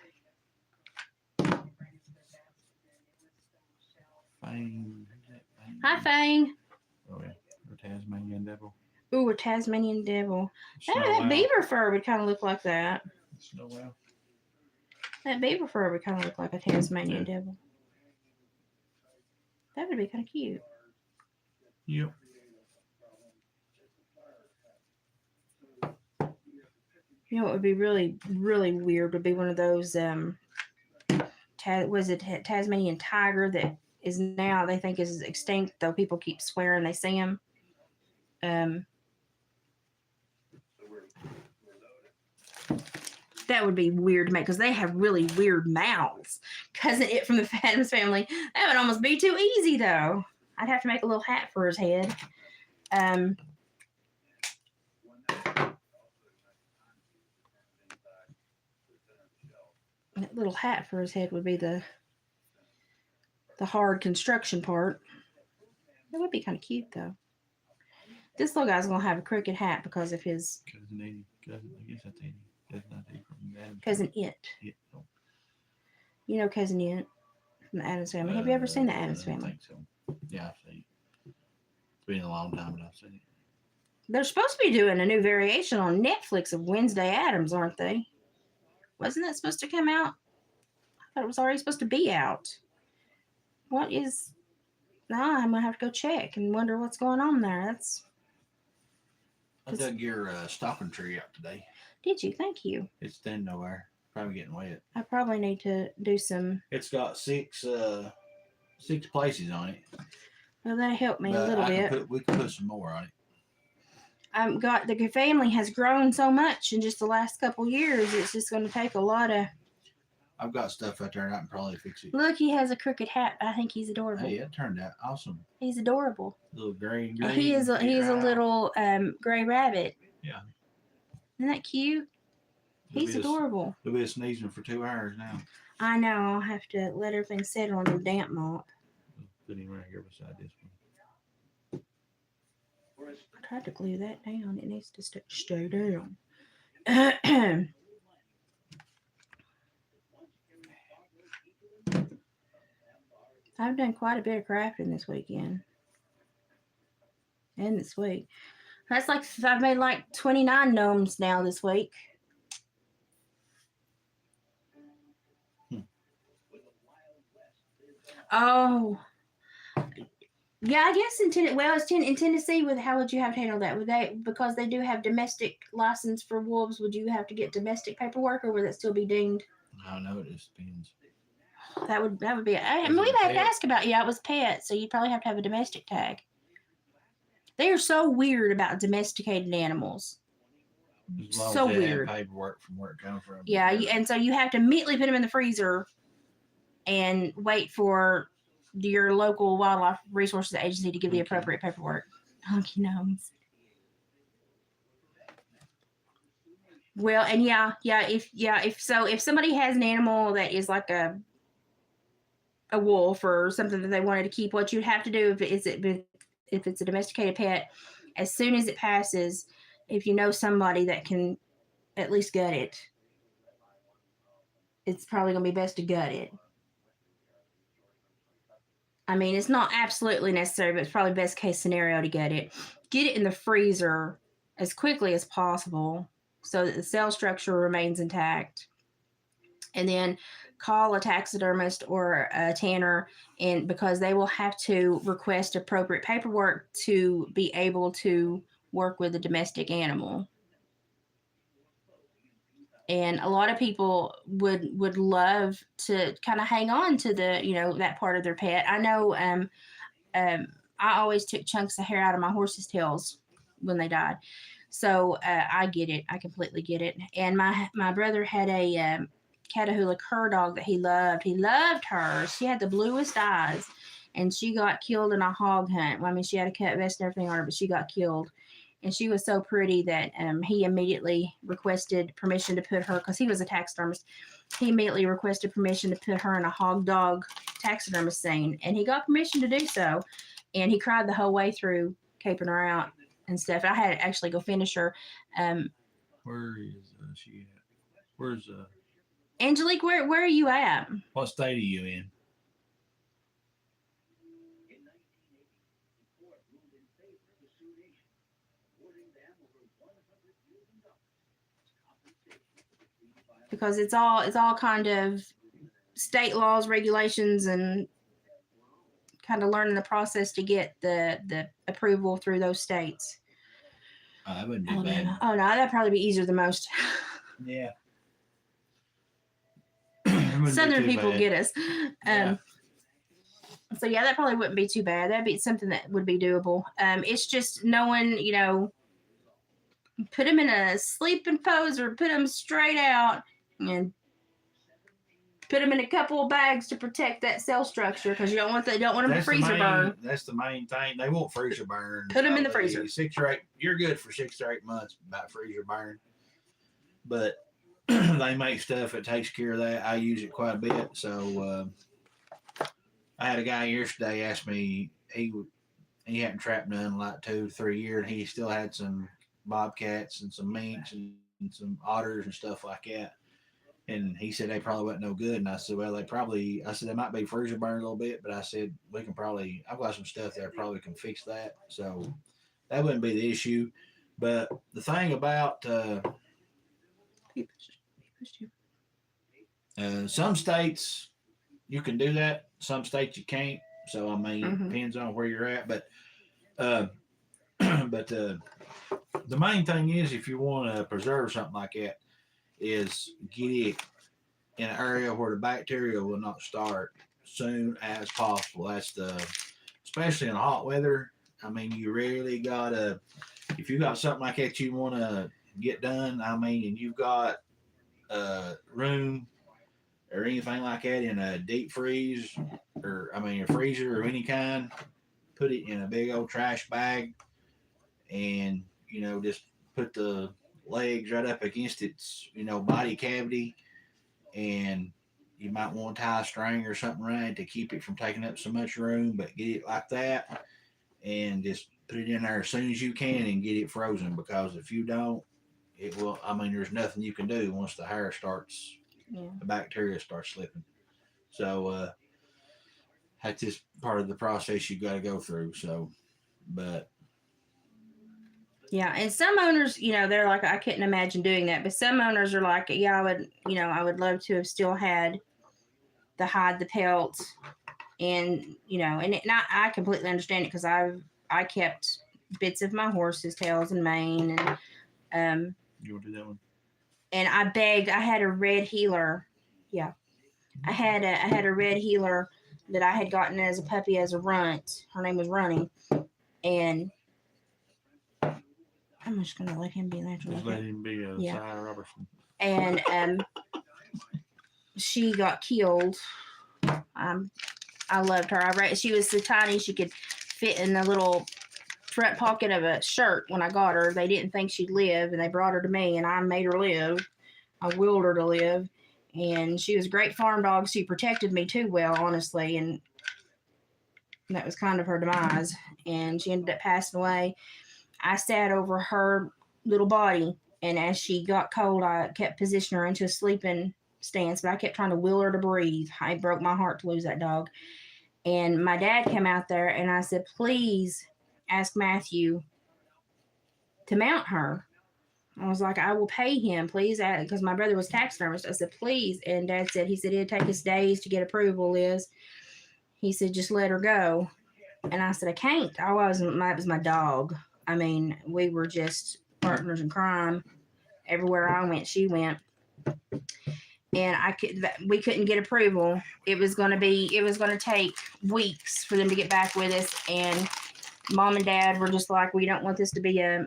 Speaker 1: Fang.
Speaker 2: Hi, Fang.
Speaker 1: Oh yeah, or Tasmanian devil.
Speaker 2: Ooh, a Tasmanian devil.
Speaker 1: Snow
Speaker 2: That
Speaker 1: owl.
Speaker 2: beaver fur would kind of look like that.
Speaker 1: Snow owl.
Speaker 2: That beaver fur would kind of look like a Tasmanian devil. That would be kind of cute.
Speaker 1: Yep.
Speaker 2: You know what would be really, really weird would be one of those, was it Tasmanian tiger that is now, they think is extinct, though people keep swearing they see him. That would be weird to make because they have really weird mouths. Cousin It from the Addams Family. That would almost be too easy, though. I'd have to make a little hat for his head. That little hat for his head would be the hard construction part. That would be kind of cute, though. This little guy's going to have a crooked hat because of his
Speaker 1: Cousin Eddie. I guess that's Eddie. Cousin Eddie from the Addams
Speaker 2: Cousin It.
Speaker 1: Family. Yeah.
Speaker 2: You know Cousin It from the Addams Family. Have you ever seen the Addams
Speaker 1: I
Speaker 2: Family?
Speaker 1: think so. Yeah, I've seen it. It's been a long time, but I've seen it.
Speaker 2: They're supposed to be doing a new variation on Netflix of Wednesday Addams, aren't they? Wasn't that supposed to come out? I thought it was already supposed to be out. What is... Now I'm going to have to go check and wonder what's going on there.
Speaker 1: I dug your stocking tree out today.
Speaker 2: Did you? Thank you.
Speaker 1: It's thin nowhere. Probably getting wet.
Speaker 2: I probably need to do some...
Speaker 1: It's got six places on it.
Speaker 2: Well, that helped me a
Speaker 1: But
Speaker 2: little bit.
Speaker 1: We can put some more on it.
Speaker 2: The family has grown so much in just the last couple years. It's just going to take a lot of...
Speaker 1: I've got stuff out there and I can probably fix it.
Speaker 2: Look, he has a crooked hat. I think he's adorable.
Speaker 1: Hey, it turned out awesome.
Speaker 2: He's adorable.
Speaker 1: Little gray.
Speaker 2: He's a little gray rabbit.
Speaker 1: Yeah.
Speaker 2: Isn't that cute? He's adorable.
Speaker 1: He'll be sneezing for 2 hours now.
Speaker 2: I know. I'll have to let everything settle on the damp mop.
Speaker 1: Put him right here beside this one.
Speaker 2: I tried to glue that down. It needs to stay down. I've done quite a bit of crafting this weekend. And this week. That's like, I've made like 29 gnomes now this week. Oh. Yeah, I guess in Tennessee, with how would you have to handle that? Would they, because they do have domestic license for wolves, would you have to get domestic paperwork, or would that still be deemed?
Speaker 1: I don't know. It just depends.
Speaker 2: That would be. I mean, we've had to ask about. Yeah, it was pets, so you'd probably have to have a domestic tag. They are so weird about domesticated animals.
Speaker 1: As long
Speaker 2: So
Speaker 1: as they have
Speaker 2: weird.
Speaker 1: paperwork from where it comes from.
Speaker 2: Yeah, and so you have to immediately put them in the freezer and wait for your local wildlife resources agency to give the appropriate paperwork. Honky gnomes. Well, and if somebody has an animal that is like a wolf or something that they wanted to keep, what you'd have to do if it's a domesticated pet, as soon as it passes, if you know somebody that can at least gut it, it's probably going to be best to gut it. I mean, it's not absolutely necessary, but it's probably best case scenario to get it. Get it in the freezer as quickly as possible so that the cell structure remains intact. And then call a taxidermist or a tanner, and because they will have to request appropriate paperwork to be able to work with a domestic animal. And a lot of people would love to kind of hang on to that part of their pet. I know I always took chunks of hair out of my horse's tails when they died, so I get it. I completely get it. And my brother had a Catahoula cur dog that he loved. He loved her. She had the bluest eyes, and she got killed in a hog hunt. Well, I mean, she had a cut vest and everything on her, but she got killed. And she was so pretty that he immediately requested permission to put her, because he was a taxidermist. He immediately requested permission to put her in a hog dog taxidermist scene, and he got permission to do so. And he cried the whole way through, caping her out and stuff. I had to actually go finish her.
Speaker 1: Where is she at? Where's
Speaker 2: Angelique, where are you at?
Speaker 1: what state are you in?
Speaker 2: Because it's all kind of state laws, regulations, and kind of learning the process to get the approval through those states.
Speaker 1: That wouldn't be bad.
Speaker 2: Oh no, that'd probably be easier than most.
Speaker 1: Yeah.
Speaker 2: Southern people
Speaker 1: bad.
Speaker 2: get us.
Speaker 1: Yeah.
Speaker 2: So yeah, that probably wouldn't be too bad. That'd be something that would be doable. It's just knowing, put them in a sleeping pose or put them straight out and put them in a couple of bags to protect that cell structure, because you don't want them to freezer burn.
Speaker 1: That's the main thing. They won't freezer burn.
Speaker 2: Put them in the freezer.
Speaker 1: 6 or 8. You're good for 6 or 8 months about freezer burn, but they make stuff that takes care of that. I use it quite a bit. So I had a guy yesterday ask me, he hadn't trapped none in like 2 to 3 years, and he still had some bobcats and some minks and some otters and stuff like that. And he said they probably wasn't no good. And I said, well, I said they might be freezer burned a little bit, but I said I've got some stuff there probably can fix that. So that wouldn't be the issue. But the thing about some states you can do that, some states you can't. So I mean, it depends on where you're at. But the main thing is, if you want to preserve something like that, is get it in an area where the bacteria will not start soon as possible. That's especially in hot weather. I mean, you really gotta, if you got something like that you want to get done, I mean, and you've got room or anything like that in a deep freeze, or a freezer or any kind, put it in a big old trash bag, and just put the legs right up against its body cavity, and you might want to tie a string or something around it to keep it from taking up so much room, but get it like that and just put it in there as soon as you can and get it frozen, because if you don't, it will, there's nothing you can do once the hair starts, the bacteria starts slipping. So that's just part of the process you got to go through. So, but
Speaker 2: yeah, and some owners, they're like, I couldn't imagine doing that. But some owners are like, yeah, I would love to have still had the hide, the pelt, and I completely understand it, because I kept bits of my horse's tails and mane, and
Speaker 1: you want to do that one?
Speaker 2: And I begged. I had a red healer. Yeah, I had a red healer that I had gotten as a puppy as a runt. Her name was Runny, and I'm just gonna let him be natural.
Speaker 1: Just let him be a Cy Robertson.
Speaker 2: And she got killed. I loved her. She was so tiny she could fit in the little front pocket of a shirt. When I got her, they didn't think she'd live, and they brought her to me, and I made her live. I willed her to live, and she was a great farm dog. She protected me too well, honestly, and that was kind of her demise. And she ended up passing away. I sat over her little body, and as she got cold, I kept positioning her into a sleeping stance, but I kept trying to will her to breathe. It broke my heart to lose that dog. And my dad came out there, and I said, please ask Matthew to mount her. I was like, I will pay him, please, because my brother was taxidermist. I said, please. And Dad said, he said, it'd take us days to get approval, Liz. He said, just let her go. And I said, I can't. It was my dog. I mean, we were just partners in crime. Everywhere I went, she went. And we couldn't get approval. It was going to take weeks for them to get back with us. And Mom and Dad were just like, we don't want this to be a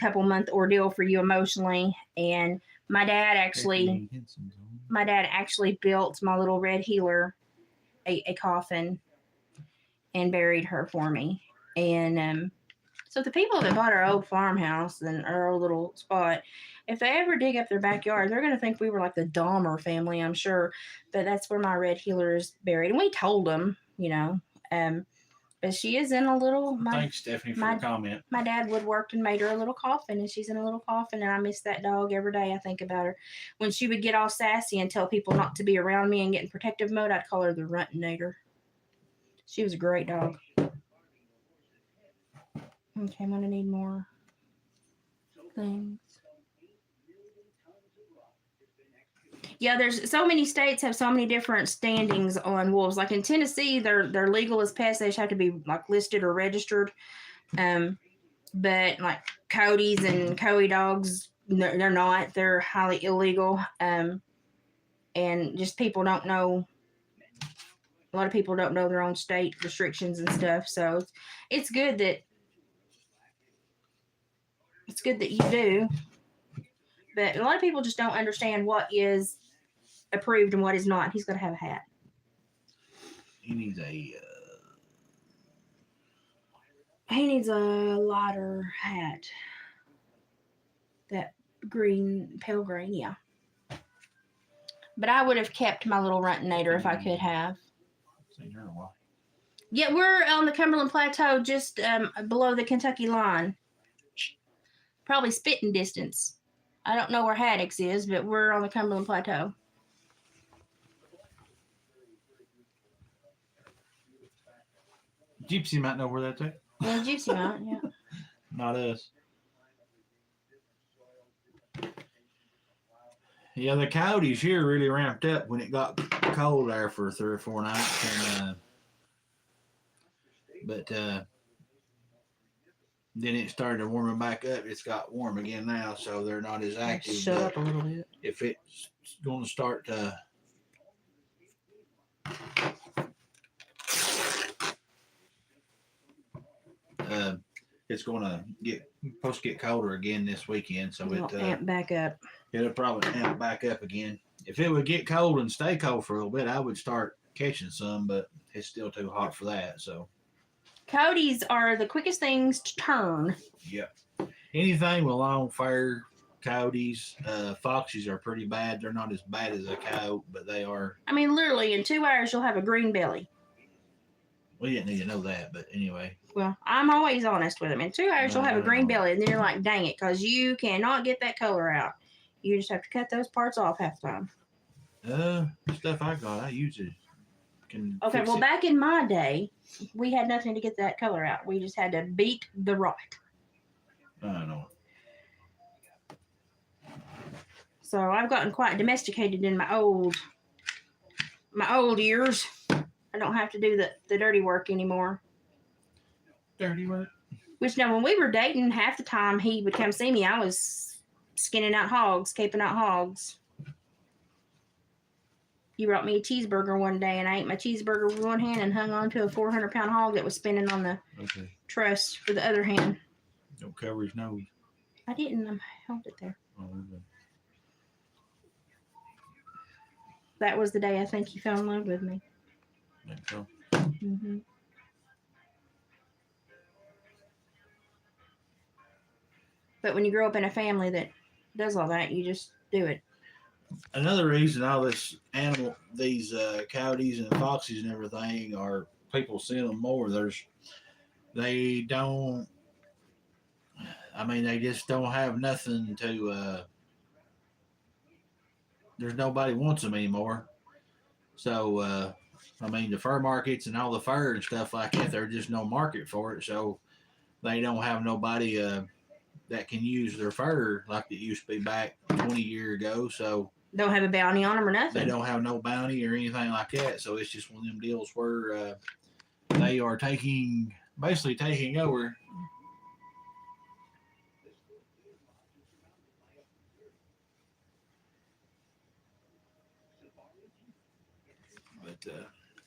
Speaker 2: couple month ordeal for you emotionally. And my dad actually built my little red healer a coffin and buried her for me. And so the people that bought our old farmhouse and our old little spot, if they ever dig up their backyard, they're going to think we were like the Dahmer family, I'm sure. But that's where my red healer is buried. And we told them, but she is in a little.
Speaker 1: Thanks, Stephanie, for the comment.
Speaker 2: My dad woodworked and made her a little coffin, and she's in a little coffin, and I miss that dog every day. I think about her. When she would get all sassy and tell people not to be around me and get in protective mode, I'd call her the Runtinator. She was a great dog. Okay, I'm going to need more things. Yeah, there's so many states have so many different standings on wolves. Like in Tennessee, they're legal as pests. They just have to be like listed or registered. But like Cody's and Cody dogs, they're not. They're highly illegal. And just people don't know. A lot of people don't know their own state restrictions and stuff. So it's good that you do. But a lot of people just don't understand what is approved and what is not. He's got to have a hat.
Speaker 1: He needs
Speaker 2: a lighter hat. That green, pale green, yeah. But I would have kept my little Runtinator if I could have.
Speaker 1: Seen her in a while.
Speaker 2: Yeah, we're on the Cumberland Plateau, just below the Kentucky line. Probably spitting distance. I don't know where Haddocks is, but we're on the Cumberland Plateau.
Speaker 1: Gypsy might know where that's at.
Speaker 2: Yeah, Gypsy might, yeah.
Speaker 1: Not us. Yeah, the coyotes here really ramped up when it got cold there for 3 or 4 nights. And, but then it started warming back up. It's got warm again now, so they're not as active.
Speaker 2: Shut up a little bit.
Speaker 1: If it's going to start to it's going to supposed to get colder again this weekend, so
Speaker 2: it'll amp back up.
Speaker 1: It'll probably amp back up again. If it would get cold and stay cold for a little bit, I would start catching some, but it's still too hot for that. So
Speaker 2: coyotes are the quickest things to turn.
Speaker 1: Yep. Anything with long fur, coyotes, foxes are pretty bad. They're not as bad as a coyote, but they are.
Speaker 2: I mean, literally in 2 hours you'll have a green belly.
Speaker 1: We didn't need to know that, but anyway.
Speaker 2: Well, I'm always honest with them. In 2 hours you'll have a green belly, and then you're like, dang it, because you cannot get that color out. You just have to cut those parts off half the time.
Speaker 1: Stuff I got, I use it.
Speaker 2: Okay, well, back in my day, we had nothing to get that color out. We just had to beat the rock.
Speaker 1: I know.
Speaker 2: So I've gotten quite domesticated in my old years. I don't have to do the dirty work anymore.
Speaker 1: Dirty work?
Speaker 2: Which now, when we were dating, half the time he would come see me, I was skinning out hogs, caping out hogs. He brought me a cheeseburger one day, and I ate my cheeseburger with one hand and hung on to a 400-pound hog that was spinning on the truss for the other hand.
Speaker 1: Don't cover his nose.
Speaker 2: I didn't. I held it there.
Speaker 1: Oh, okay.
Speaker 2: That was the day I think he fell in love with me.
Speaker 1: Think so.
Speaker 2: Mm-hmm. But when you grow up in a family that does all that, you just do it.
Speaker 1: Another reason all this these coyotes and foxes and everything are people seeing them more. They just don't have nothing to. There's nobody wants them anymore. So I mean, the fur markets and all the fur and stuff like that, there's just no market for it. So they don't have nobody that can use their fur like it used to be back 20 years ago. So
Speaker 2: Don't have a bounty on them or
Speaker 1: they
Speaker 2: nothing.
Speaker 1: don't have no bounty or anything like that. So it's just one of them deals where they are basically taking over. But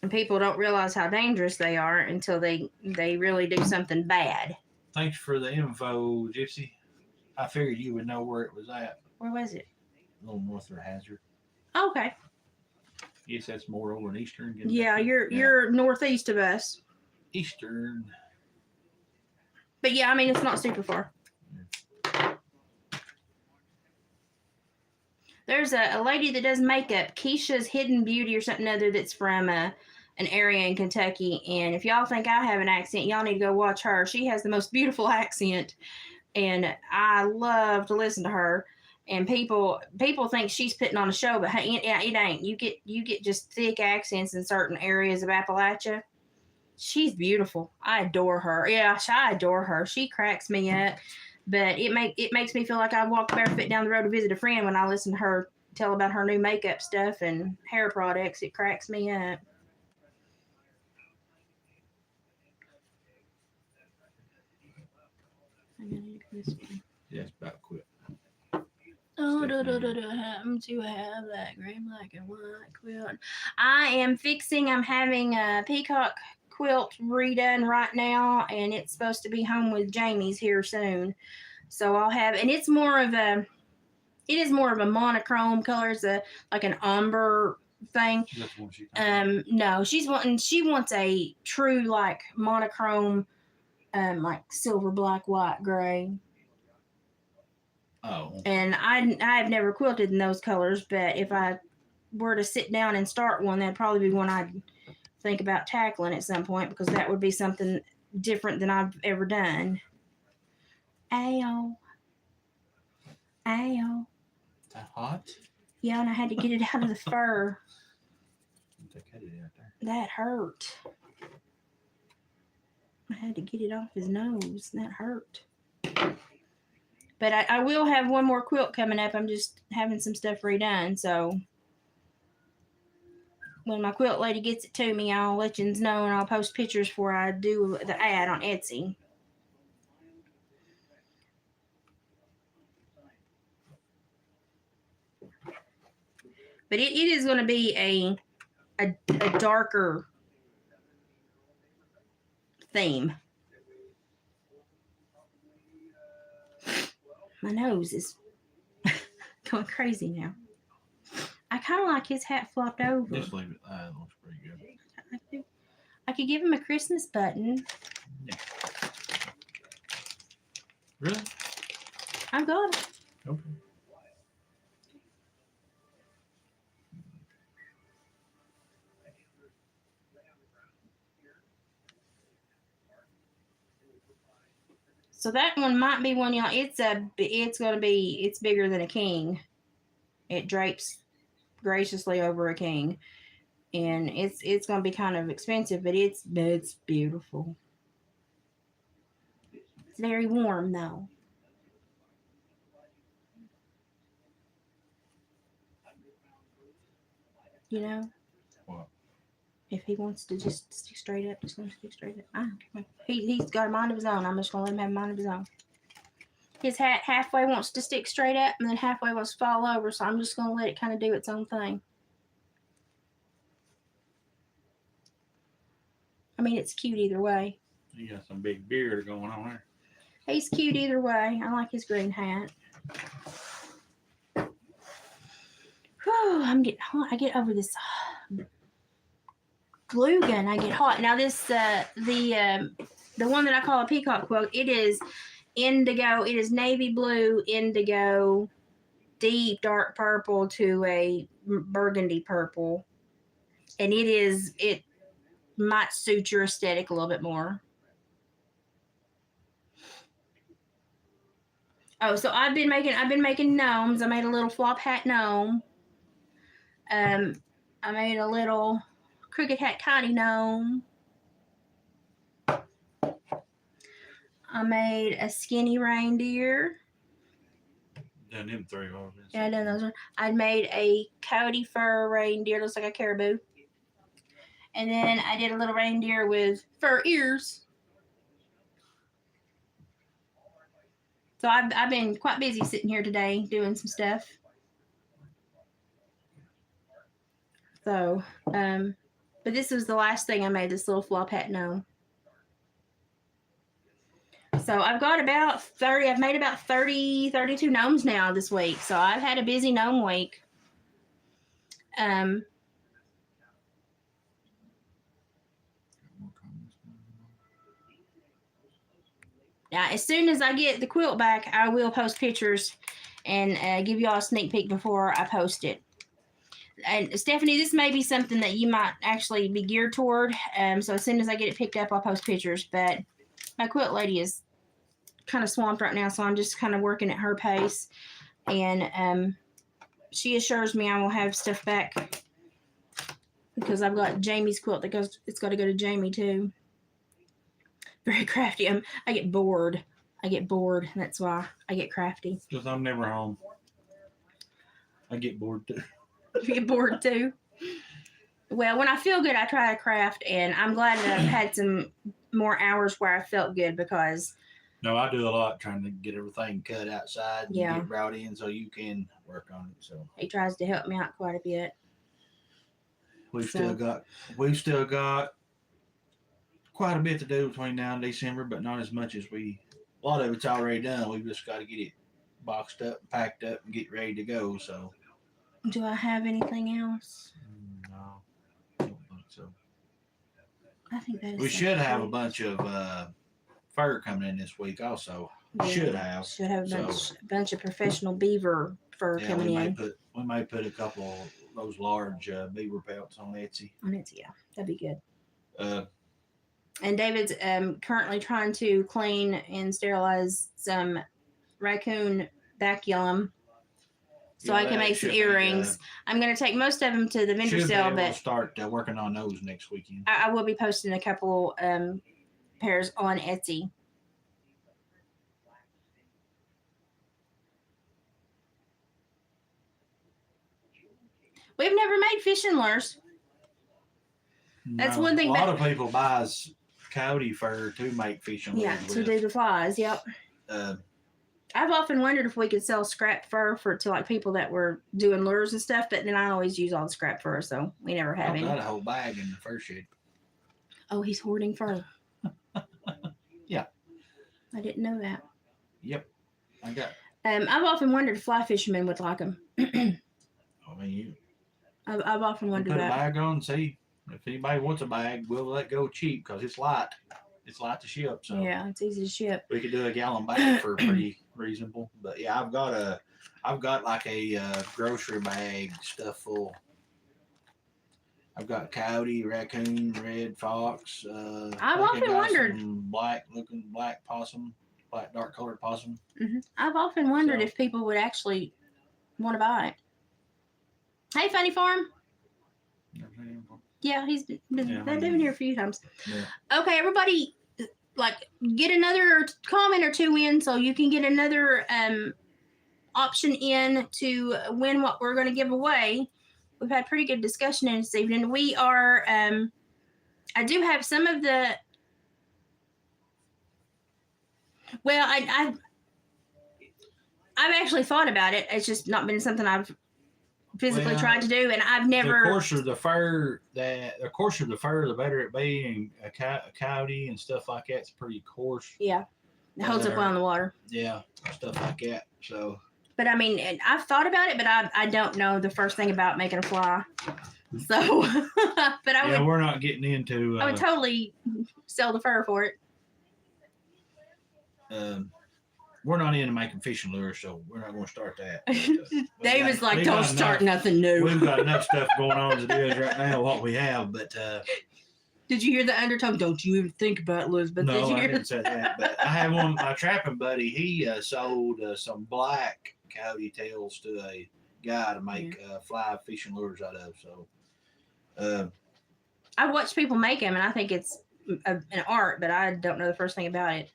Speaker 2: And people don't realize how dangerous they are until they really do something bad.
Speaker 1: thanks for the info, Gypsy. I figured you would know where it was at.
Speaker 2: Where was it?
Speaker 1: A little north of Hazard.
Speaker 2: Okay.
Speaker 1: Yes, that's more over in Eastern.
Speaker 2: Yeah, you're northeast of us.
Speaker 1: Eastern.
Speaker 2: But yeah, I mean it's not super far. There's a lady that does makeup, Keisha's Hidden Beauty or something other, that's from an area in Kentucky. And if y'all think I have an accent, y'all need to go watch her. She has the most beautiful accent, and I love to listen to her. And people think she's putting on a show, but hey, it ain't. You get just thick accents in certain areas of Appalachia. She's beautiful. I adore her. Yeah, I adore her. She cracks me up. But it makes me feel like I walked barefoot down the road to visit a friend when I listen to her tell about her new makeup stuff and hair products. It cracks me up.
Speaker 1: Yeah, it's about quit.
Speaker 2: Oh, happen to have that gray, black, and white quilt. I'm having a peacock quilt redone right now, and it's supposed to be home with Jamie's here soon. So I'll have, and it is more of a monochrome color. It's like an umber thing. No, she wants a true like monochrome, like silver, black, white, gray.
Speaker 1: Oh.
Speaker 2: And I have never quilted in those colors, but if I were to sit down and start one, that'd probably be one I'd think about tackling at some point, because that would be something different than I've ever done. Ayo. Ayo.
Speaker 1: Is that hot?
Speaker 2: Yeah, and I had to get it out of the fur.
Speaker 1: They cut it out there.
Speaker 2: That hurt. I had to get it off his nose. That hurt. But I will have one more quilt coming up. I'm just having some stuff redone. So when my quilt lady gets it to me, I'll let you know, and I'll post pictures before I do the ad on Etsy. But it is going to be a darker theme. My nose is going crazy now. I kind of like his hat flopped over.
Speaker 1: Just leave it. That looks pretty good.
Speaker 2: I could give him a Christmas button.
Speaker 1: Yeah. Really?
Speaker 2: I've got it.
Speaker 1: Okay.
Speaker 2: So that one might be one, y'all. It's bigger than a king. It drapes graciously over a king, and it's gonna be kind of expensive, but it's beautiful. It's very warm though. You know.
Speaker 1: What?
Speaker 2: If he wants to just stick straight up, just let him stick straight up. I don't care. He's got a mind of his own. I'm just going to let him have a mind of his own. His hat halfway wants to stick straight up, and then halfway wants to fall over, so I'm just going to let it kind of do its own thing. I mean, it's cute either way.
Speaker 1: You got some big beard going on there.
Speaker 2: He's cute either way. I like his green hat. Whew, I'm getting hot. I get over this glue gun. I get hot. Now this the one that I call a peacock quilt, it is indigo. It is navy blue, indigo, deep dark purple to a burgundy purple, and it might suit your aesthetic a little bit more. Oh, so I've been making gnomes. I made a little flop hat gnome. I made a little Crooked Hat County gnome. I made a skinny reindeer.
Speaker 1: Done them 3 already.
Speaker 2: Yeah, I done those. I made a coyote fur reindeer, looks like a caribou. And then I did a little reindeer with fur ears. So I've been quite busy sitting here today doing some stuff. So, but this was the last thing I made, this little flop hat gnome. So I've got about 30, I've made about 30, 32 gnomes now this week. So I've had a busy gnome week. Now, as soon as I get the quilt back, I will post pictures and give y'all a sneak peek before I post it. And Stephanie, this may be something that you might actually be geared toward. So as soon as I get it picked up, I'll post pictures. But my quilt lady is kind of swamped right now, so I'm just kind of working at her pace. And she assures me I will have stuff back because I've got Jamie's quilt that goes. It's got to go to Jamie too. Very crafty. I get bored. That's why I get crafty.
Speaker 1: Because I'm never home. I get bored too.
Speaker 2: You get bored too. Well, when I feel good, I try to craft, and I'm glad that I've had some more hours where I felt good because.
Speaker 1: No, I do a lot trying to get everything cut outside and
Speaker 2: Yeah.
Speaker 1: get brought in so you can work on it. So
Speaker 2: He tries to help me out quite a bit.
Speaker 1: we've still got quite a bit to do between now and December, but not as much as a lot of it's already done. We've just got to get it boxed up, packed up, and get ready to go. So
Speaker 2: Do I have anything else?
Speaker 1: no, I don't think so.
Speaker 2: I think that is.
Speaker 1: We should have a bunch of fur coming in this week also. Should have.
Speaker 2: Should have a
Speaker 1: So-
Speaker 2: bunch of professional beaver fur
Speaker 1: Yeah,
Speaker 2: coming
Speaker 1: we
Speaker 2: in.
Speaker 1: may put a couple of those large beaver pelts on Etsy.
Speaker 2: Yeah, that'd be good.
Speaker 1: Uh,
Speaker 2: And David's currently trying to clean and sterilize some raccoon baculum so
Speaker 1: yeah,
Speaker 2: I can
Speaker 1: that
Speaker 2: make some
Speaker 1: should be,
Speaker 2: earrings. I'm going to take most of them to the vendor
Speaker 1: should be
Speaker 2: sale,
Speaker 1: able to
Speaker 2: but
Speaker 1: start working on those next weekend.
Speaker 2: I will be posting a couple pairs on Etsy. We've never made fishing lures. That's one thing
Speaker 1: A lot
Speaker 2: about-
Speaker 1: of people buys coyote fur to make fishing
Speaker 2: Yeah,
Speaker 1: lures
Speaker 2: to
Speaker 1: with.
Speaker 2: do the flies. Yep.
Speaker 1: Uh,
Speaker 2: I've often wondered if we could sell scrap fur to like people that were doing lures and stuff, but then I always use all the scrap fur, so we never have
Speaker 1: I've
Speaker 2: any.
Speaker 1: got a whole bag in the fur shed.
Speaker 2: Oh, he's hoarding fur.
Speaker 1: Yeah.
Speaker 2: I didn't know that.
Speaker 1: Yep, I got.
Speaker 2: I've often wondered if fly fishermen would like them.
Speaker 1: I mean,
Speaker 2: I've often
Speaker 1: you
Speaker 2: wondered
Speaker 1: put a
Speaker 2: that.
Speaker 1: bag on. See if anybody wants a bag, we'll let go cheap because it's light. It's light to ship, so
Speaker 2: Yeah, it's easy to ship.
Speaker 1: we could do a gallon bag for pretty reasonable. But yeah, I've got like a grocery bag stuff full. I've got coyote, raccoon, red fox.
Speaker 2: I've
Speaker 1: I think I
Speaker 2: often
Speaker 1: got
Speaker 2: wondered-
Speaker 1: some black possum, black dark colored possum.
Speaker 2: I've often wondered
Speaker 1: So-
Speaker 2: if people would actually want to buy it. Hey, Funny Farm. Yeah, he's been,
Speaker 1: Yeah,
Speaker 2: they've been here a few times.
Speaker 1: Yeah.
Speaker 2: Okay, everybody, like, get another comment or two in so you can get another option in to win what we're going to give away. We've had pretty good discussion in this evening. We are, I do have some of the, well, I've actually thought about it. It's just not been something I've physically
Speaker 1: Well,
Speaker 2: tried to do, and I've
Speaker 1: The
Speaker 2: never.
Speaker 1: coarser the fur, the better it be. And a coyote and stuff like that's pretty coarse.
Speaker 2: Yeah, it holds up well in the water.
Speaker 1: Yeah, stuff like that. So
Speaker 2: But I mean, and I've thought about it, but I don't know the first thing about making a fly. So, but I
Speaker 1: yeah,
Speaker 2: would
Speaker 1: we're not getting into.
Speaker 2: I would totally sell the fur for it.
Speaker 1: We're not into making fishing lures, so we're not going to start that.
Speaker 2: David's like,
Speaker 1: we
Speaker 2: don't
Speaker 1: got
Speaker 2: start
Speaker 1: enough-
Speaker 2: nothing new.
Speaker 1: We've got enough stuff going on as it is right now. What we have, but
Speaker 2: Did you hear the undertone? Don't you even think about Elizabeth? Did
Speaker 1: no,
Speaker 2: you
Speaker 1: I
Speaker 2: hear
Speaker 1: didn't say that. But I have one. My trapping buddy, he sold some black coyote tails to a guy to make fly fishing lures out of. So
Speaker 2: I watch people make them, and I think it's an art, but I don't know the first thing about it.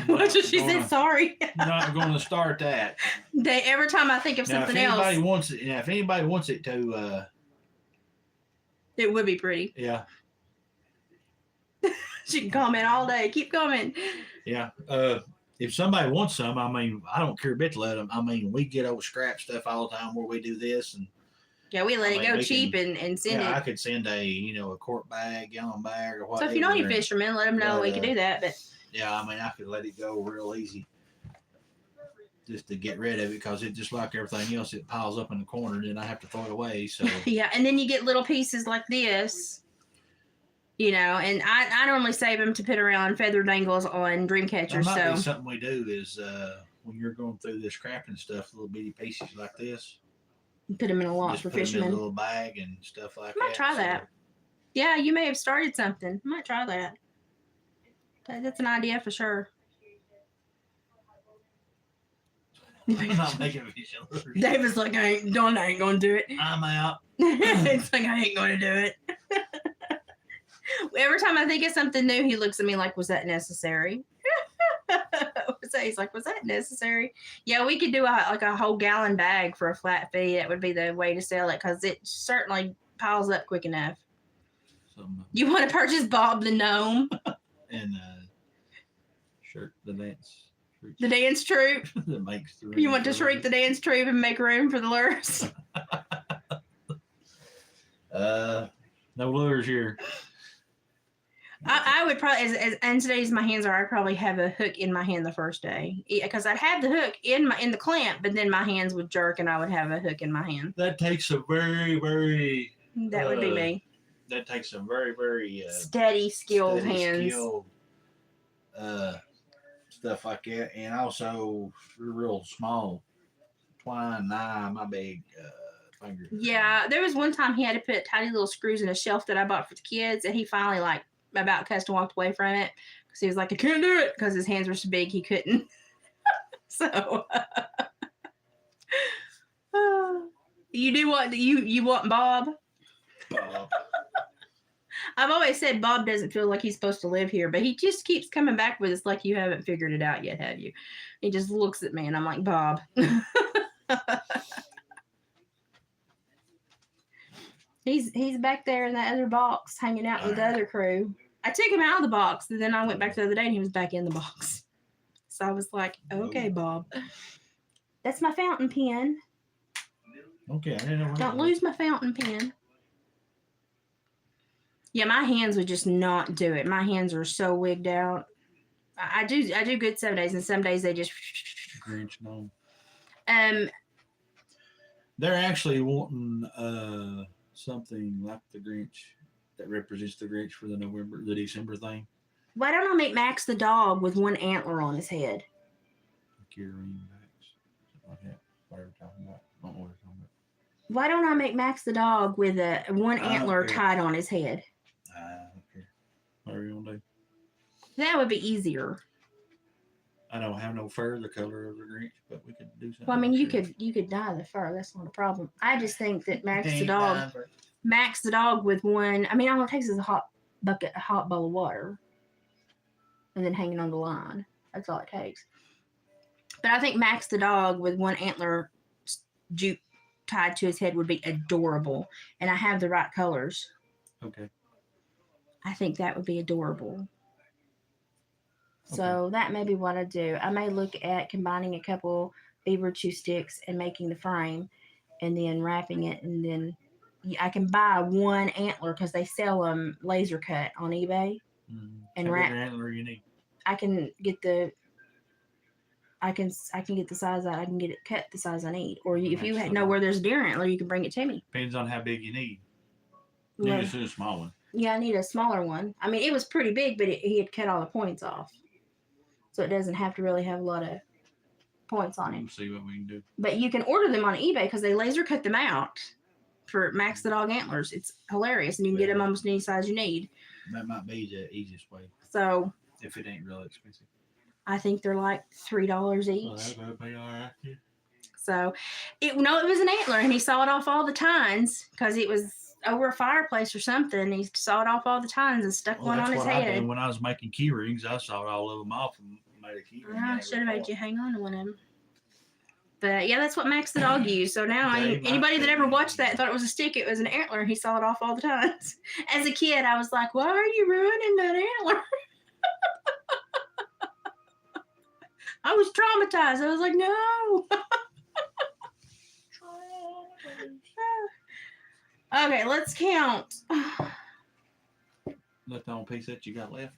Speaker 2: What she said? Sorry.
Speaker 1: Not going to start that.
Speaker 2: Every time I think of
Speaker 1: Now, if
Speaker 2: something
Speaker 1: anybody
Speaker 2: else,
Speaker 1: wants it, if anybody wants it to,
Speaker 2: it would be pretty.
Speaker 1: yeah,
Speaker 2: She can comment all day. Keep coming.
Speaker 1: yeah. If somebody wants some, I mean, I don't care a bit to let them. I mean, we get old scrap stuff all the time where we do this, and
Speaker 2: Yeah, we let
Speaker 1: I
Speaker 2: it
Speaker 1: mean,
Speaker 2: go
Speaker 1: we
Speaker 2: cheap and send
Speaker 1: yeah, I
Speaker 2: it.
Speaker 1: could send a quart bag, gallon bag, or whatever.
Speaker 2: So if you know any
Speaker 1: and-
Speaker 2: fishermen, let them know
Speaker 1: But,
Speaker 2: we can do that. But
Speaker 1: Yeah, I mean, I could let it go real easy just to get rid of it because it just like everything else, it piles up in the corner, and then I have to throw it away. So
Speaker 2: yeah, and then you get little pieces like this, you know. And I normally save them to put around feather dangles on dream
Speaker 1: that
Speaker 2: catchers.
Speaker 1: might be
Speaker 2: So
Speaker 1: something we do is when you're going through this crafting stuff, little bitty pieces like this,
Speaker 2: put them in a launch
Speaker 1: just
Speaker 2: for
Speaker 1: put them in a
Speaker 2: fishermen.
Speaker 1: little bag and stuff like
Speaker 2: I might
Speaker 1: that.
Speaker 2: try
Speaker 1: So,
Speaker 2: that. Yeah, you may have started something. I might try that. That's an idea for sure.
Speaker 1: I'm not making a vision.
Speaker 2: David's like, I ain't gonna do it.
Speaker 1: I'm out.
Speaker 2: It's like I ain't gonna do it. Every time I think of something new, he looks at me like, "Was that necessary?" So he's like, "Was that necessary?" Yeah, we could do a whole gallon bag for a flat fee. That would be the way to sell it because it certainly piles up quick enough.
Speaker 1: Some
Speaker 2: You want to purchase Bob the Gnome,
Speaker 1: and shirt the dance.
Speaker 2: the dance troupe?
Speaker 1: that makes the
Speaker 2: You want to shrink the dance troupe and make room for the lures?
Speaker 1: No lures here.
Speaker 2: I would probably, and today's my hands are, I'd probably have a hook in my hand the first day because I'd have the hook in the clamp, but then my hands would jerk and I would have a hook in my hand.
Speaker 1: That takes a very, very.
Speaker 2: That would be me.
Speaker 1: That takes some very, very
Speaker 2: Steady, skilled hands.
Speaker 1: skilled, stuff like that, and also real small twine. Nah, my big finger.
Speaker 2: Yeah, there was one time he had to put tiny little screws in a shelf that I bought for the kids, and he finally like about cussed and walked away from it because he was like, I can't do it because his hands were so big he couldn't. So you do what you want, Bob?
Speaker 1: Bob.
Speaker 2: I've always said Bob doesn't feel like he's supposed to live here, but he just keeps coming back with us like you haven't figured it out yet, have you? He just looks at me and I'm like, Bob. He's back there in that other box hanging out with the other crew. I took him out of the box, and then I went back the other day and he was back in the box. So I was like, okay, Bob. That's my fountain pen.
Speaker 1: Okay, I didn't know.
Speaker 2: Don't lose my fountain pen. Yeah, my hands would just not do it. My hands are so wigged out. I do good some days, and some days they just.
Speaker 1: Grinch, no.
Speaker 2: They're
Speaker 1: actually wanting something like the Grinch that represents the Grinch for the December thing.
Speaker 2: Why don't I make Max the dog with one antler on his head?
Speaker 1: Something like that. Whatever you're talking about. I don't know what you're talking about.
Speaker 2: Why don't I make Max the dog with one antler
Speaker 1: care.
Speaker 2: tied on his head?
Speaker 1: Okay. Whatever you want to do.
Speaker 2: That would be easier.
Speaker 1: I don't have no fur the color of the Grinch, but we could do something.
Speaker 2: Well, I mean,
Speaker 1: I'm sure.
Speaker 2: you could dye the fur. That's not a problem. I just think that Max the
Speaker 1: Ain't
Speaker 2: dog,
Speaker 1: dying for-
Speaker 2: Max the dog with one. I mean, all it takes is a hot bowl of water, and then hanging on the line. That's all it takes. But I think Max the dog with one antler juke tied to his head would be adorable, and I have the right colors.
Speaker 1: Okay.
Speaker 2: I think that would be adorable. So that may be what I do. I may look at combining a couple beaver chew sticks and making the frame and then wrapping it. And then I can buy one antler because they sell them laser cut on eBay. And
Speaker 1: How big
Speaker 2: wrap.
Speaker 1: an antler you need?
Speaker 2: I can get the. I can get the size I can get it cut the size I need. Or if you know where there's a deer antler, you can bring it to me.
Speaker 1: Depends on how big you need.
Speaker 2: Well,
Speaker 1: You just do a small one.
Speaker 2: yeah, I need a smaller one. I mean, it was pretty big, but he had cut all the points off. So it doesn't have to really have a lot of points on it.
Speaker 1: We'll see what we can do.
Speaker 2: But you can order them on eBay because they laser cut them out for Max the dog antlers. It's hilarious. And you can get them almost any size you need.
Speaker 1: That might be the easiest way
Speaker 2: So
Speaker 1: if it ain't real expensive.
Speaker 2: I think they're like $3 each.
Speaker 1: Well, that would be all right. Yeah.
Speaker 2: So it was an antler, and he sawed off all the tines because it was over a fireplace or something. He sawed off all the tines and stuck
Speaker 1: Well,
Speaker 2: one
Speaker 1: that's
Speaker 2: on his
Speaker 1: what I
Speaker 2: head.
Speaker 1: did when I was making key rings. I sawed all of them off and made a key ring.
Speaker 2: I should have made you hang on to one of them. But yeah, that's what Max the dog used. So now anybody that ever watched that thought it was a stick, it was an antler. He sawed off all the times. As a kid, I was like, why are you ruining that antler? I was traumatized. I was like, no. Okay, let's count.
Speaker 1: That's the only piece that you got left?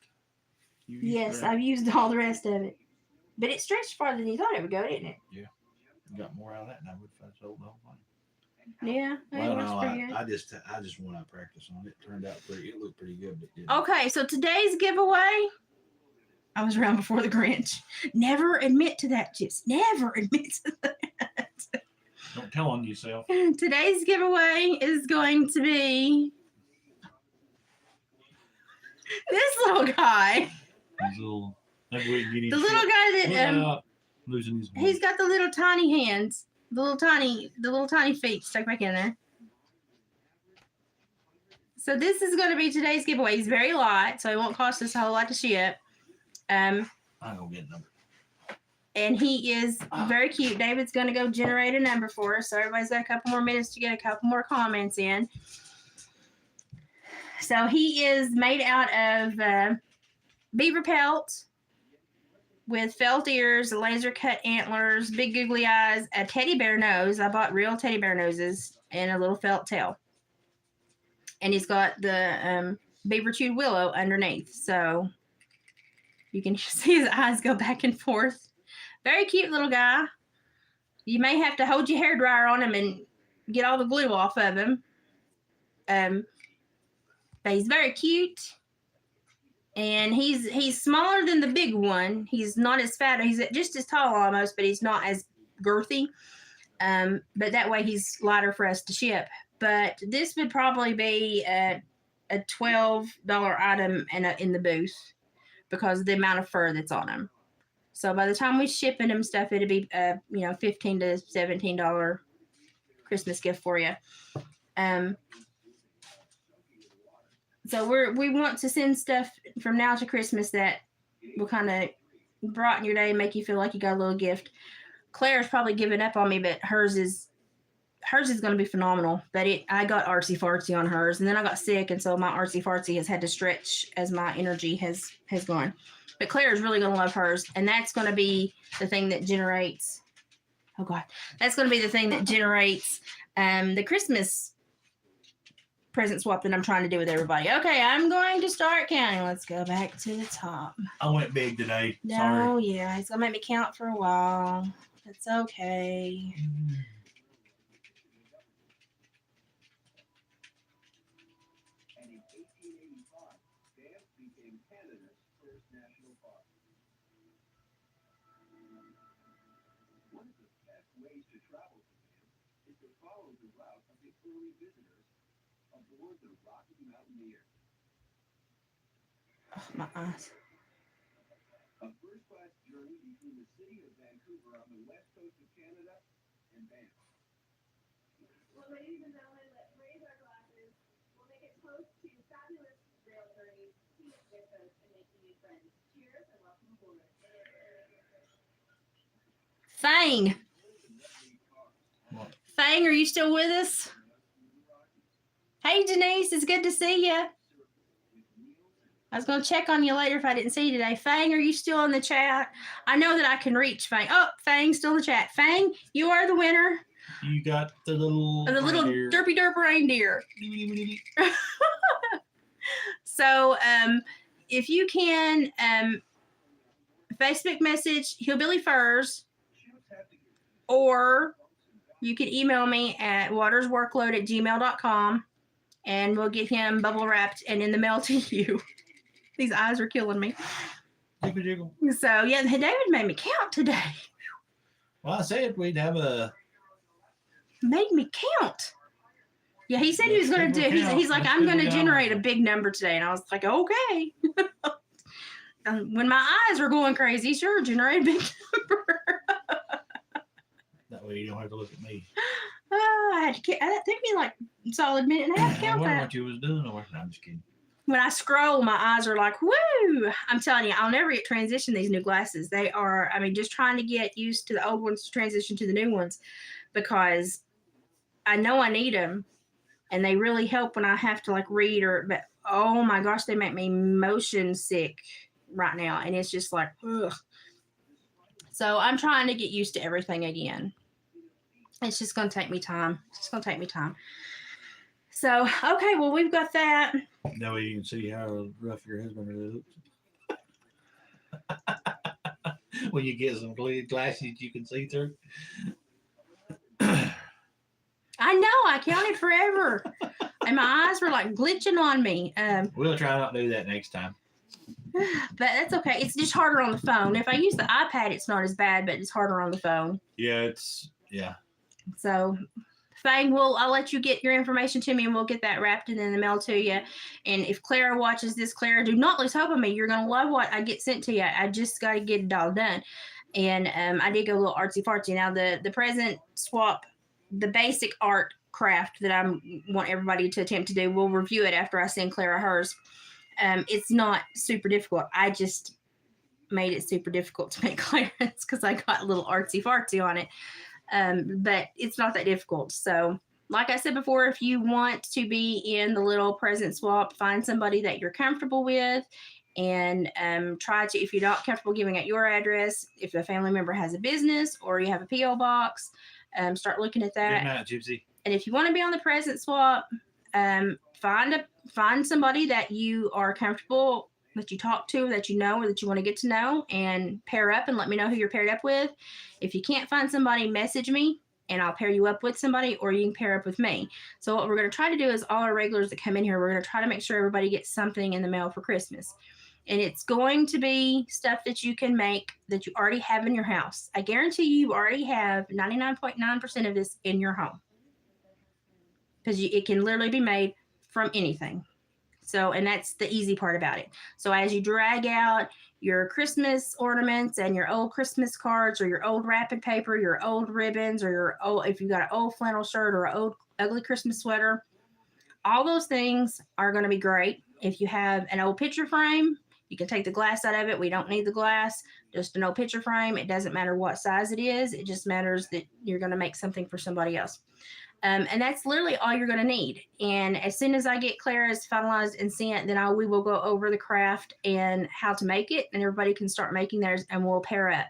Speaker 2: Yes, I've used all the rest of it. But it stretched farther than you thought it would go, didn't it?
Speaker 1: You got more out of that than I would if I sold the whole thing.
Speaker 2: Yeah,
Speaker 1: Well,
Speaker 2: it works
Speaker 1: no,
Speaker 2: pretty good.
Speaker 1: I just want to practice on it. It turned out it looked pretty good, but it didn't.
Speaker 2: Okay, so today's giveaway. I was around before the Grinch. Never admit to that, just never admit to that.
Speaker 1: Don't tell on yourself.
Speaker 2: Today's giveaway is going to be this little guy.
Speaker 1: Maybe we can get him
Speaker 2: The little guy that
Speaker 1: losing his.
Speaker 2: he's got the little tiny hands, the little tiny feet stuck back in there. So this is going to be today's giveaway. He's very light, so it won't cost us a whole lot to ship.
Speaker 1: I'm gonna get a number.
Speaker 2: And he is very cute. David's going to go generate a number for us. So everybody's got a couple more minutes to get a couple more comments in. So he is made out of beaver pelt with felt ears, laser cut antlers, big googly eyes, a teddy bear nose. I bought real teddy bear noses and a little felt tail. And he's got the beaver chewed willow underneath. So you can see his eyes go back and forth. Very cute little guy. You may have to hold your hairdryer on him and get all the glue off of him. But he's very cute. And he's smaller than the big one. He's not as fat. He's just as tall almost, but he's not as girthy. But that way he's lighter for us to ship. But this would probably be a $12 item in the booth because of the amount of fur that's on him. So by the time we shipping him stuff, it'll be $15 to $17 Christmas gift for you. So we want to send stuff from now to Christmas that will kind of brighten your day and make you feel like you got a little gift. Claire's probably giving up on me, but hers is going to be phenomenal. But I got artsy fartsy on hers, and then I got sick, and so my artsy fartsy has had to stretch as my energy has gone. But Claire's really going to love hers, and that's going to be the thing that generates. Oh God, that's going to be the thing that generates the Christmas present swap that I'm trying to do with everybody. Okay, I'm going to start counting. Let's go back to the top.
Speaker 1: I went big today.
Speaker 2: No,
Speaker 1: Sorry.
Speaker 2: yeah, he's gonna make me count for a while. That's okay. Oh, my eyes.
Speaker 3: A first-class journey between the city of Vancouver on the west coast of Canada and Banff.
Speaker 4: Well, ladies and gentlemen, let's raise our glasses. We'll make it close to fabulous rail journeys, scenic vistas, and making new friends. Cheers and welcome aboard.
Speaker 2: Fang.
Speaker 1: What?
Speaker 2: Fang, are you still with us? Hey, Denise, it's good to see you. I was going to check on you later if I didn't see you today. Fang, are you still in the chat? I know that I can reach Fang. Oh, Fang's still in the chat. Fang, you are the winner.
Speaker 1: You got the little reindeer.
Speaker 2: derpy derp reindeer. So, if you can, Facebook message Hillbilly Furs, or you can email me at watersworkload@gmail.com, and we'll get him bubble wrapped and in the mail to you. These eyes are killing me.
Speaker 1: Jiggle, jiggle.
Speaker 2: So, yeah, David made me count today.
Speaker 1: Well, I said we'd have a.
Speaker 2: Made me count. Yeah, he said he was going to do. He's like, I'm going to generate a big number today, and I was like, okay. When my eyes were going crazy, sure, generate a big number.
Speaker 1: That way you don't have to look at me.
Speaker 2: I had to that took me like a solid minute and a half to
Speaker 1: I
Speaker 2: count
Speaker 1: wonder
Speaker 2: that.
Speaker 1: what you was doing. Or no, I'm just kidding.
Speaker 2: When I scroll, my eyes are like, woo! I'm telling you, I'll never get transition these new glasses. They are, I mean, just trying to get used to the old ones to transition to the new ones because I know I need them and they really help when I have to like read but oh my gosh, they make me motion sick right now. And it's just like, ugh. So I'm trying to get used to everything again. It's just going to take me time. It's just going to take me time. So, okay, well, we've got that.
Speaker 1: That way you can see how rough your husband is. When you get some glasses you can see through.
Speaker 2: I know, I counted forever. And my eyes were like glitching on me.
Speaker 1: We'll try not to do that next time.
Speaker 2: But that's okay. It's just harder on the phone. If I use the iPad, it's not as bad, but it's harder on the phone.
Speaker 1: Yeah.
Speaker 2: So, Fang, I'll let you get your information to me and we'll get that wrapped and in the mail to you. And if Clara watches this, Clara, do not lose hope on me. You're going to love what I get sent to you. I just got to get it all done. And I did go a little artsy fartsy. Now, the present swap, the basic art craft that I want everybody to attempt to do, we'll review it after I send Clara hers. It's not super difficult. I just made it super difficult to make Clara's because I got a little artsy fartsy on it. But it's not that difficult. So, like I said before, if you want to be in the little present swap, find somebody that you're comfortable with and try to, if you're not comfortable giving out your address, if a family member has a business or you have a P.O. box, start looking at that.
Speaker 1: Good night, Gypsy.
Speaker 2: And if you want to be on the present swap, find somebody that you are comfortable, that you talk to, that you know, or that you want to get to know, and pair up and let me know who you're paired up with. If you can't find somebody, message me and I'll pair you up with somebody, or you can pair up with me. So what we're going to try to do is all our regulars that come in here, we're going to try to make sure everybody gets something in the mail for Christmas. And it's going to be stuff that you can make that you already have in your house. I guarantee you already have 99.9% of this in your home. Because it can literally be made from anything. So, and that's the easy part about it. So as you drag out your Christmas ornaments and your old Christmas cards or your old wrapping paper, your old ribbons, or your old, if you got an old flannel shirt or an old ugly Christmas sweater, all those things are going to be great. If you have an old picture frame, you can take the glass out of it. We don't need the glass, just an old picture frame. It doesn't matter what size it is. It just matters that you're going to make something for somebody else. And that's literally all you're going to need. And as soon as I get Clara's finalized and sent, then we will go over the craft and how to make it, and everybody can start making theirs and we'll pair up.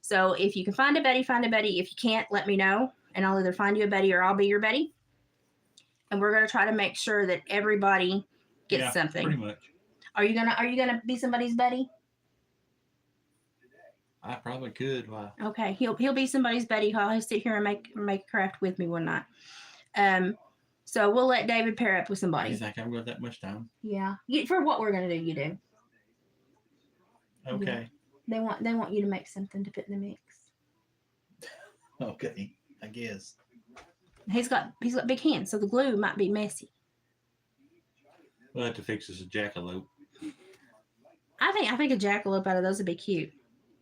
Speaker 2: So if you can find a Betty, find a Betty. If you can't, let me know, and I'll either find you a Betty or I'll be your Betty. And we're going to try to make sure that everybody gets something.
Speaker 1: Pretty much.
Speaker 2: Are you gonna be somebody's Betty?
Speaker 1: I probably could. Wow.
Speaker 2: Okay, he'll be somebody's Betty. He'll sit here and make a craft with me one night. So we'll let David pair up with somebody.
Speaker 1: You think I've got that much time?
Speaker 2: Yeah. For what we're gonna do, you do.
Speaker 1: Okay.
Speaker 2: They want you to make something to put in the mix.
Speaker 1: Okay. I guess.
Speaker 2: He's got big hands, so the glue might be messy.
Speaker 1: We'll have to fix us a jackalope.
Speaker 2: I think a jackalope out of those would be cute.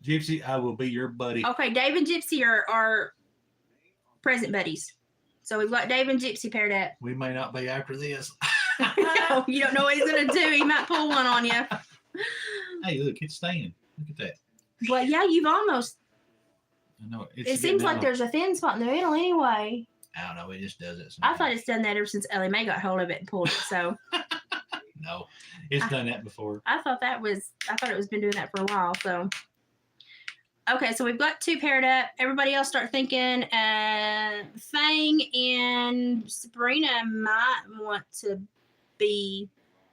Speaker 1: Gypsy, I will be your buddy.
Speaker 2: Okay, Dave and Gypsy are present buddies. So we've got Dave and Gypsy paired up.
Speaker 1: We may not be after this.
Speaker 2: No, you don't know what he's gonna do. He might pull one on you.
Speaker 1: Hey, look, it's staying. Look at that.
Speaker 2: Well, yeah, you've almost.
Speaker 1: I know.
Speaker 2: It seems like there's a thin spot in the middle anyway.
Speaker 1: I don't know. It just does it.
Speaker 2: I thought it's done that ever since Ellie Mae got hold of it and pulled it. So
Speaker 1: No, it's done that before.
Speaker 2: I thought it was been doing that for a while. So okay, so we've got two paired up. Everybody else start thinking. Fang and Sabrina might want to be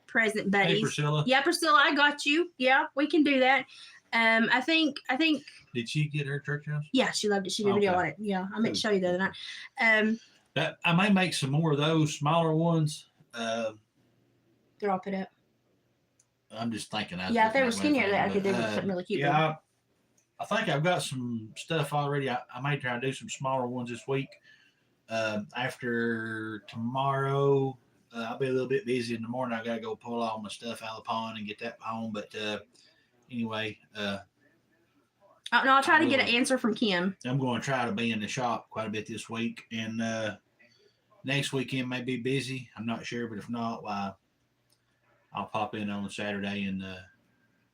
Speaker 2: present buddies.
Speaker 1: Hey, Priscilla.
Speaker 2: Yeah, Priscilla, I got you. Yeah, we can do that. I think.
Speaker 1: Did she get her church house?
Speaker 2: Yeah, she loved it. She did a video
Speaker 1: Okay.
Speaker 2: on it. Yeah, I meant to show you the other night.
Speaker 1: That I may make some more of those smaller ones.
Speaker 2: They're all put up.
Speaker 1: I'm just thinking.
Speaker 2: Yeah, if they were skinnier, I could do something really cute.
Speaker 1: Yeah, I think I've got some stuff already. I may try to do some smaller ones this week. After tomorrow, I'll be a little bit busy in the morning. I got to go pull all my stuff out of the pond and get that home. But anyway,
Speaker 2: Oh, no, I'll try to get an answer from Kim.
Speaker 1: I'm going to try to be in the shop quite a bit this week, and next weekend may be busy. I'm not sure, but if not, well, I'll pop in on a Saturday and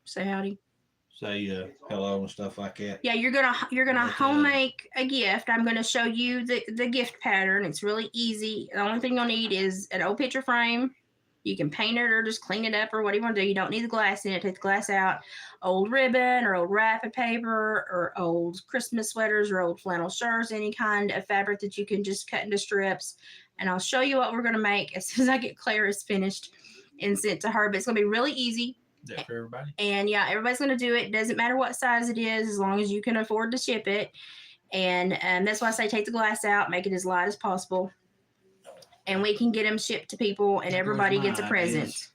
Speaker 2: Say howdy.
Speaker 1: say hello and stuff like that.
Speaker 2: Yeah, you're gonna
Speaker 1: But,
Speaker 2: home make a gift. I'm gonna show you the gift pattern. It's really easy. The only thing you'll need is an old picture frame. You can paint it or just clean it up or what do you want to do. You don't need the glass in it. Take the glass out. Old ribbon or old wrapping paper or old Christmas sweaters or old flannel shirts, any kind of fabric that you can just cut into strips. And I'll show you what we're gonna make as soon as I get Clara's finished and sent to her. But it's gonna be really easy.
Speaker 1: Is that for everybody?
Speaker 2: And yeah, everybody's going to do it. Doesn't matter what size it is, as long as you can afford to ship it. And that's why I say take the glass out, make it as light as possible. And we can get them shipped to people and
Speaker 1: There goes
Speaker 2: everybody
Speaker 1: my
Speaker 2: gets a present.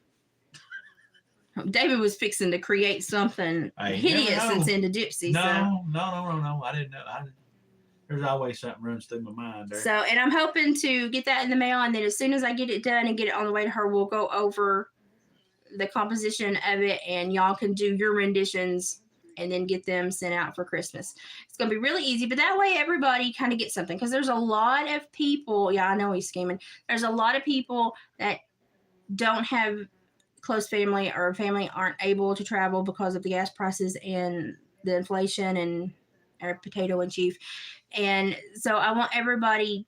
Speaker 1: ideas.
Speaker 2: David was fixing to create something
Speaker 1: Hey,
Speaker 2: hideous
Speaker 1: never know.
Speaker 2: and send to Gypsy.
Speaker 1: No. I didn't know. There's always something runs through my mind there.
Speaker 2: So, and I'm hoping to get that in the mail. And then as soon as I get it done and get it on the way to her, we'll go over the composition of it and y'all can do your renditions and then get them sent out for Christmas. It's going to be really easy, but that way everybody kind of gets something because there's a lot of people. Yeah, I know he's scheming. There's a lot of people that don't have close family or family aren't able to travel because of the gas prices and the inflation and our potato and chief. And so I want everybody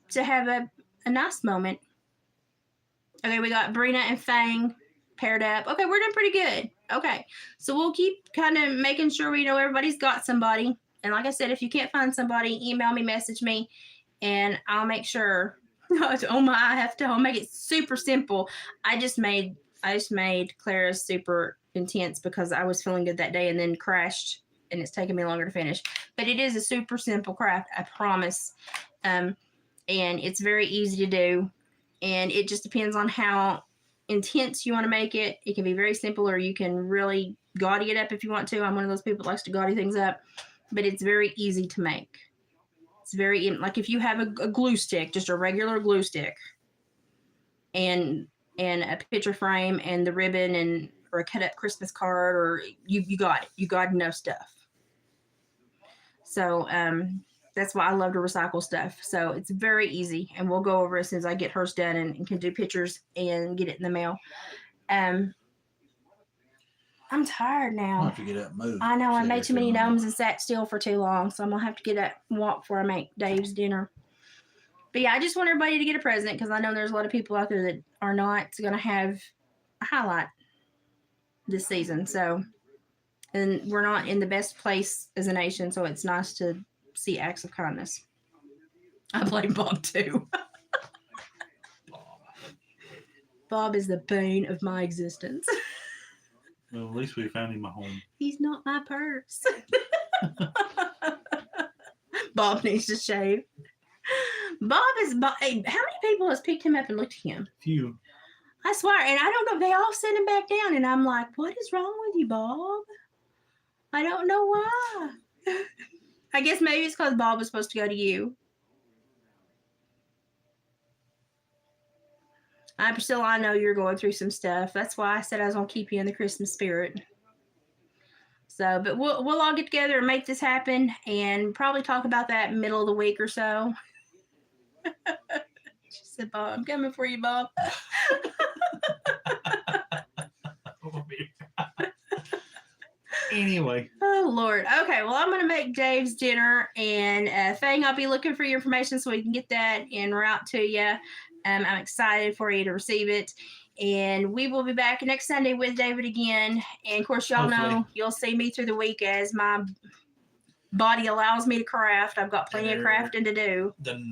Speaker 2: to have a nice moment. Okay, we got Brina and Fang paired up. Okay, we're doing pretty good. Okay, so we'll keep kind of making sure we know everybody's got somebody. And like I said, if you can't find somebody, email me, message me, and I'll make sure. Oh my, I have to make it super simple. I just made Clara's super intense because I was feeling good that day and then crashed, and it's taken me longer to finish. But it is a super simple craft, I promise. And it's very easy to do. And it just depends on how intense you want to make it. It can be very simple or you can really gaudy it up if you want to. I'm one of those people that likes to gaudy things up. But it's very easy to make. It's very, like if you have a glue stick, just a regular glue stick, and a picture frame and the ribbon and or a cut up Christmas card, or you got it. You got enough stuff. So that's why I love to recycle stuff. So it's very easy, and we'll go over as soon as I get hers done and can do pictures and get it in the mail. I'm tired
Speaker 1: I'll
Speaker 2: now.
Speaker 1: have to get up and move.
Speaker 2: I know I
Speaker 1: Sit
Speaker 2: made
Speaker 1: there
Speaker 2: too many
Speaker 1: long.
Speaker 2: gnomes and sat still for too long, so I'm gonna have to get up and walk before I make Dave's dinner. But yeah, I just want everybody to get a present because I know there's a lot of people out there that are not gonna have a highlight this season. So, and we're not in the best place as a nation, so it's nice to see acts of kindness. I blame Bob too. Bob is the bane of my existence.
Speaker 1: Well, at least we found him a home.
Speaker 2: He's not my purse. Bob needs to shave. Hey, how many people has picked him up and looked at him?
Speaker 1: Few.
Speaker 2: I swear, and I don't know. They all send him back down, and I'm like, "What is wrong with you, Bob? I don't know why." I guess maybe it's because Bob was supposed to go to you. Priscilla, I know you're going through some stuff. That's why I said I was gonna keep you in the Christmas spirit. So, but we'll all get together and make this happen, and probably talk about that middle of the week or so. She said, "Bob, I'm coming for you, Bob."
Speaker 1: Anyway,
Speaker 2: Oh Lord. Okay, well I'm gonna make Dave's dinner, and Fang, I'll be looking for your information so we can get that en route to you. I'm excited for you to receive it, and we will be back next Sunday with David again. And of course, y'all
Speaker 1: Hopefully.
Speaker 2: know you'll see me through the week as my body allows me to craft. I've got plenty of crafting to do.
Speaker 1: the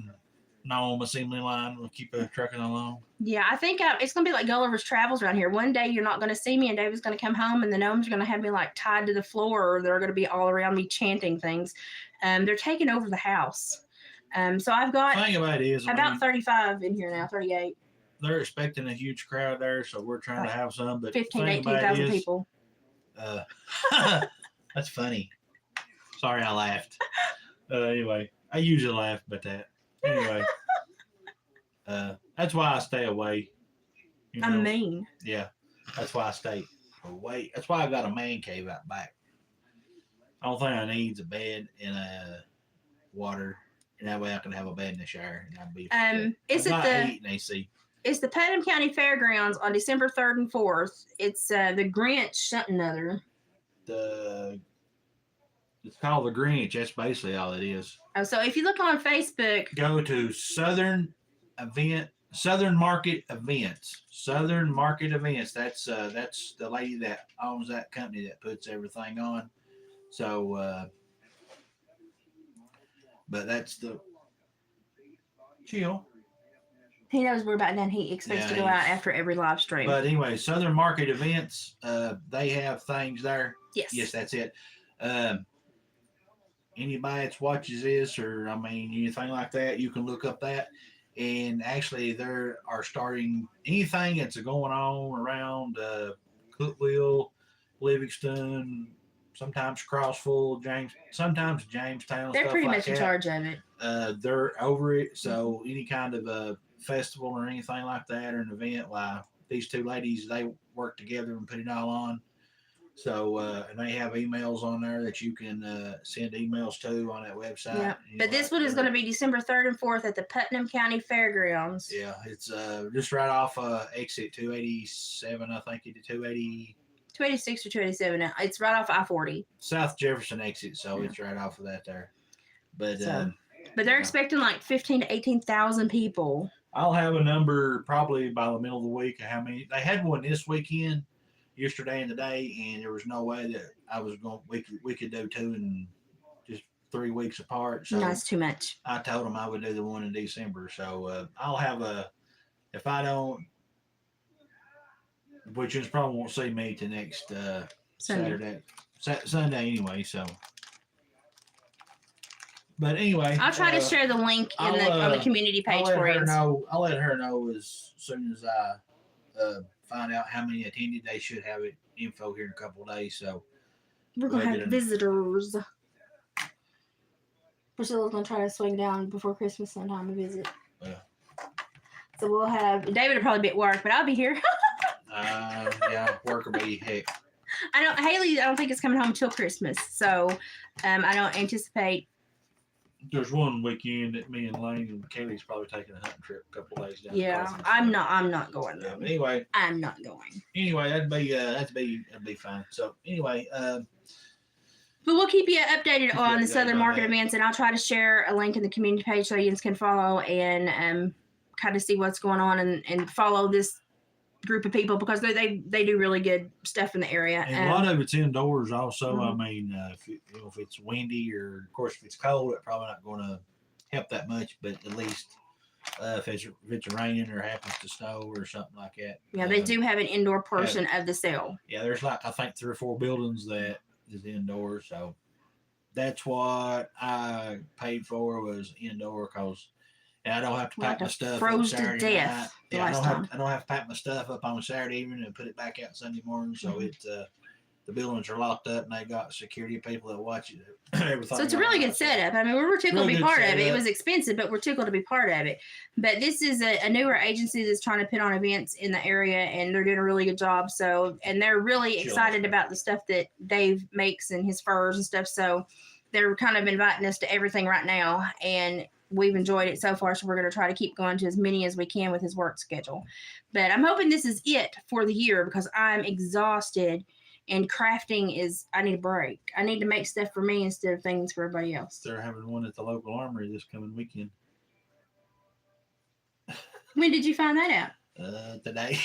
Speaker 1: gnome assembly line will keep trucking along.
Speaker 2: Yeah, I think it's going to be like Gulliver's Travels around here. One day you're not going to see me, and David's going to come home, and the gnomes are going to have me like tied to the floor, or they're going to be all around me chanting things. They're taking over the house. So I've got
Speaker 1: The thing about it is, I
Speaker 2: about
Speaker 1: mean,
Speaker 2: 35 in here now, 38,
Speaker 1: they're expecting a huge crowd there, so we're trying to have some. But the
Speaker 2: 15,
Speaker 1: thing about it
Speaker 2: 18,000
Speaker 1: is,
Speaker 2: people.
Speaker 1: That's funny. Sorry, I laughed. Anyway, I usually laugh about that. Anyway, that's why I stay away. You know?
Speaker 2: I'm mean.
Speaker 1: Yeah, that's why I stay away. That's why I got a man cave out back. Only thing I need is a bed and a water, and that way I can have a bed in the shower, and I'd be.
Speaker 2: Is it
Speaker 1: not
Speaker 2: the
Speaker 1: heat and AC.
Speaker 2: it's the Putnam County Fairgrounds on December 3rd and 4th. It's the Grinch something other.
Speaker 1: It's called the Grinch. That's basically all it is.
Speaker 2: So if you look on Facebook,
Speaker 1: Go to Southern Market Events. Southern Market Events. That's the lady that owns that company that puts everything on. So, but that's the chill.
Speaker 2: he knows we're about done. He expects
Speaker 1: Yeah,
Speaker 2: to go out
Speaker 1: he's-
Speaker 2: after every live stream.
Speaker 1: But anyway, Southern Market Events. They have things there.
Speaker 2: yes.
Speaker 1: Yes, that's it. Anybody that watches this, or I mean anything like that, you can look up that. And actually, they are starting anything that's going on around Cookville, Livingston, sometimes Crossville, sometimes Jamestown.
Speaker 2: They're
Speaker 1: stuff
Speaker 2: pretty
Speaker 1: like
Speaker 2: much in
Speaker 1: that.
Speaker 2: charge of it.
Speaker 1: They're over it. So any kind of a festival or anything like that, or an event, why these two ladies, they work together and put it all on. So and they have emails on there that you can send emails to on that website.
Speaker 2: Yeah. But this one is going to be December 3rd and 4th at the Putnam County Fairgrounds.
Speaker 1: Yeah, it's just right off exit 287. I think it's 280
Speaker 2: 286 or 287. It's right off I-40.
Speaker 1: South Jefferson exit. So it's right off of that there. But
Speaker 2: So, But they're expecting like 15 to 18,000 people.
Speaker 1: I'll have a number probably by the middle of the week of how many. They had one this weekend, yesterday and today, and there was no way that I was going. We could do two in just 3 weeks apart. So
Speaker 2: No, it's too much.
Speaker 1: I told them I would do the one in December. So I'll have if I don't, which is probably won't see me to next
Speaker 2: Sunday.
Speaker 1: Sunday anyway. So, but anyway,
Speaker 2: I'll try to share the link on the community page for you.
Speaker 1: I'll let her know as soon as I find out how many attended. They should have it info here in a couple of days. So
Speaker 2: We're going to
Speaker 1: Maybe
Speaker 2: have
Speaker 1: then.
Speaker 2: visitors. Priscilla's going to try to swing down before Christmas sometime to visit.
Speaker 1: Yeah.
Speaker 2: So we'll have, David will probably be at work, but I'll be here.
Speaker 1: yeah, work will be heck.
Speaker 2: Haley, I don't think it's coming home till Christmas. So I don't anticipate.
Speaker 1: There's one weekend that me and Lane and Kelly's probably taking a hunting trip a couple of days down. to
Speaker 2: Yeah,
Speaker 1: Pleasant.
Speaker 2: I'm not going
Speaker 1: Yeah,
Speaker 2: though.
Speaker 1: but anyway,
Speaker 2: I'm not going.
Speaker 1: that'd be fine. So anyway,
Speaker 2: But we'll keep you updated on
Speaker 1: Yeah,
Speaker 2: the Southern
Speaker 1: on
Speaker 2: Market
Speaker 1: that.
Speaker 2: events, and I'll try to share a link in the community page so you can follow and kind of see what's going on and follow this group of people because they do really good stuff in the area.
Speaker 1: and a lot of it's indoors also.
Speaker 2: Mhm.
Speaker 1: I mean, if it's windy or of course if it's cold, it's probably not going to help that much. But at least if it's raining or happens to snow or something like that.
Speaker 2: Yeah, they do have an indoor portion of the sale.
Speaker 1: Yeah, there's like I think 3 or 4 buildings that is indoors, so that's what I paid for was indoor because I don't have to
Speaker 2: Well,
Speaker 1: pack my
Speaker 2: I
Speaker 1: stuff
Speaker 2: froze
Speaker 1: up
Speaker 2: to
Speaker 1: Saturday
Speaker 2: death
Speaker 1: night.
Speaker 2: the
Speaker 1: Yeah,
Speaker 2: last
Speaker 1: I don't have to pack my stuff up on a Saturday evening and put it back out Sunday morning. So
Speaker 2: Mhm.
Speaker 1: it's the buildings are locked up and they got security people that watch it. Everything.
Speaker 2: So it's a really good setup. I mean, we're tickled to
Speaker 1: Really
Speaker 2: be
Speaker 1: good
Speaker 2: part of it. It
Speaker 1: setup.
Speaker 2: was expensive, but we're tickled to be part of it. But this is a newer agency that's trying to put on events in the area, and they're doing a really good job. So, and they're really
Speaker 1: Chill.
Speaker 2: excited about the stuff that Dave makes and his furs and stuff. So, they're kind of inviting us to everything right now, and we've enjoyed it so far. So, we're going to try to keep going to as many as we can with his work schedule. But I'm hoping this is it for the year because I'm exhausted. And crafting I need a break. I need to make stuff for me instead of things for everybody else.
Speaker 1: They're having one at the local armory this coming weekend.
Speaker 2: When did you find that out?
Speaker 1: Today.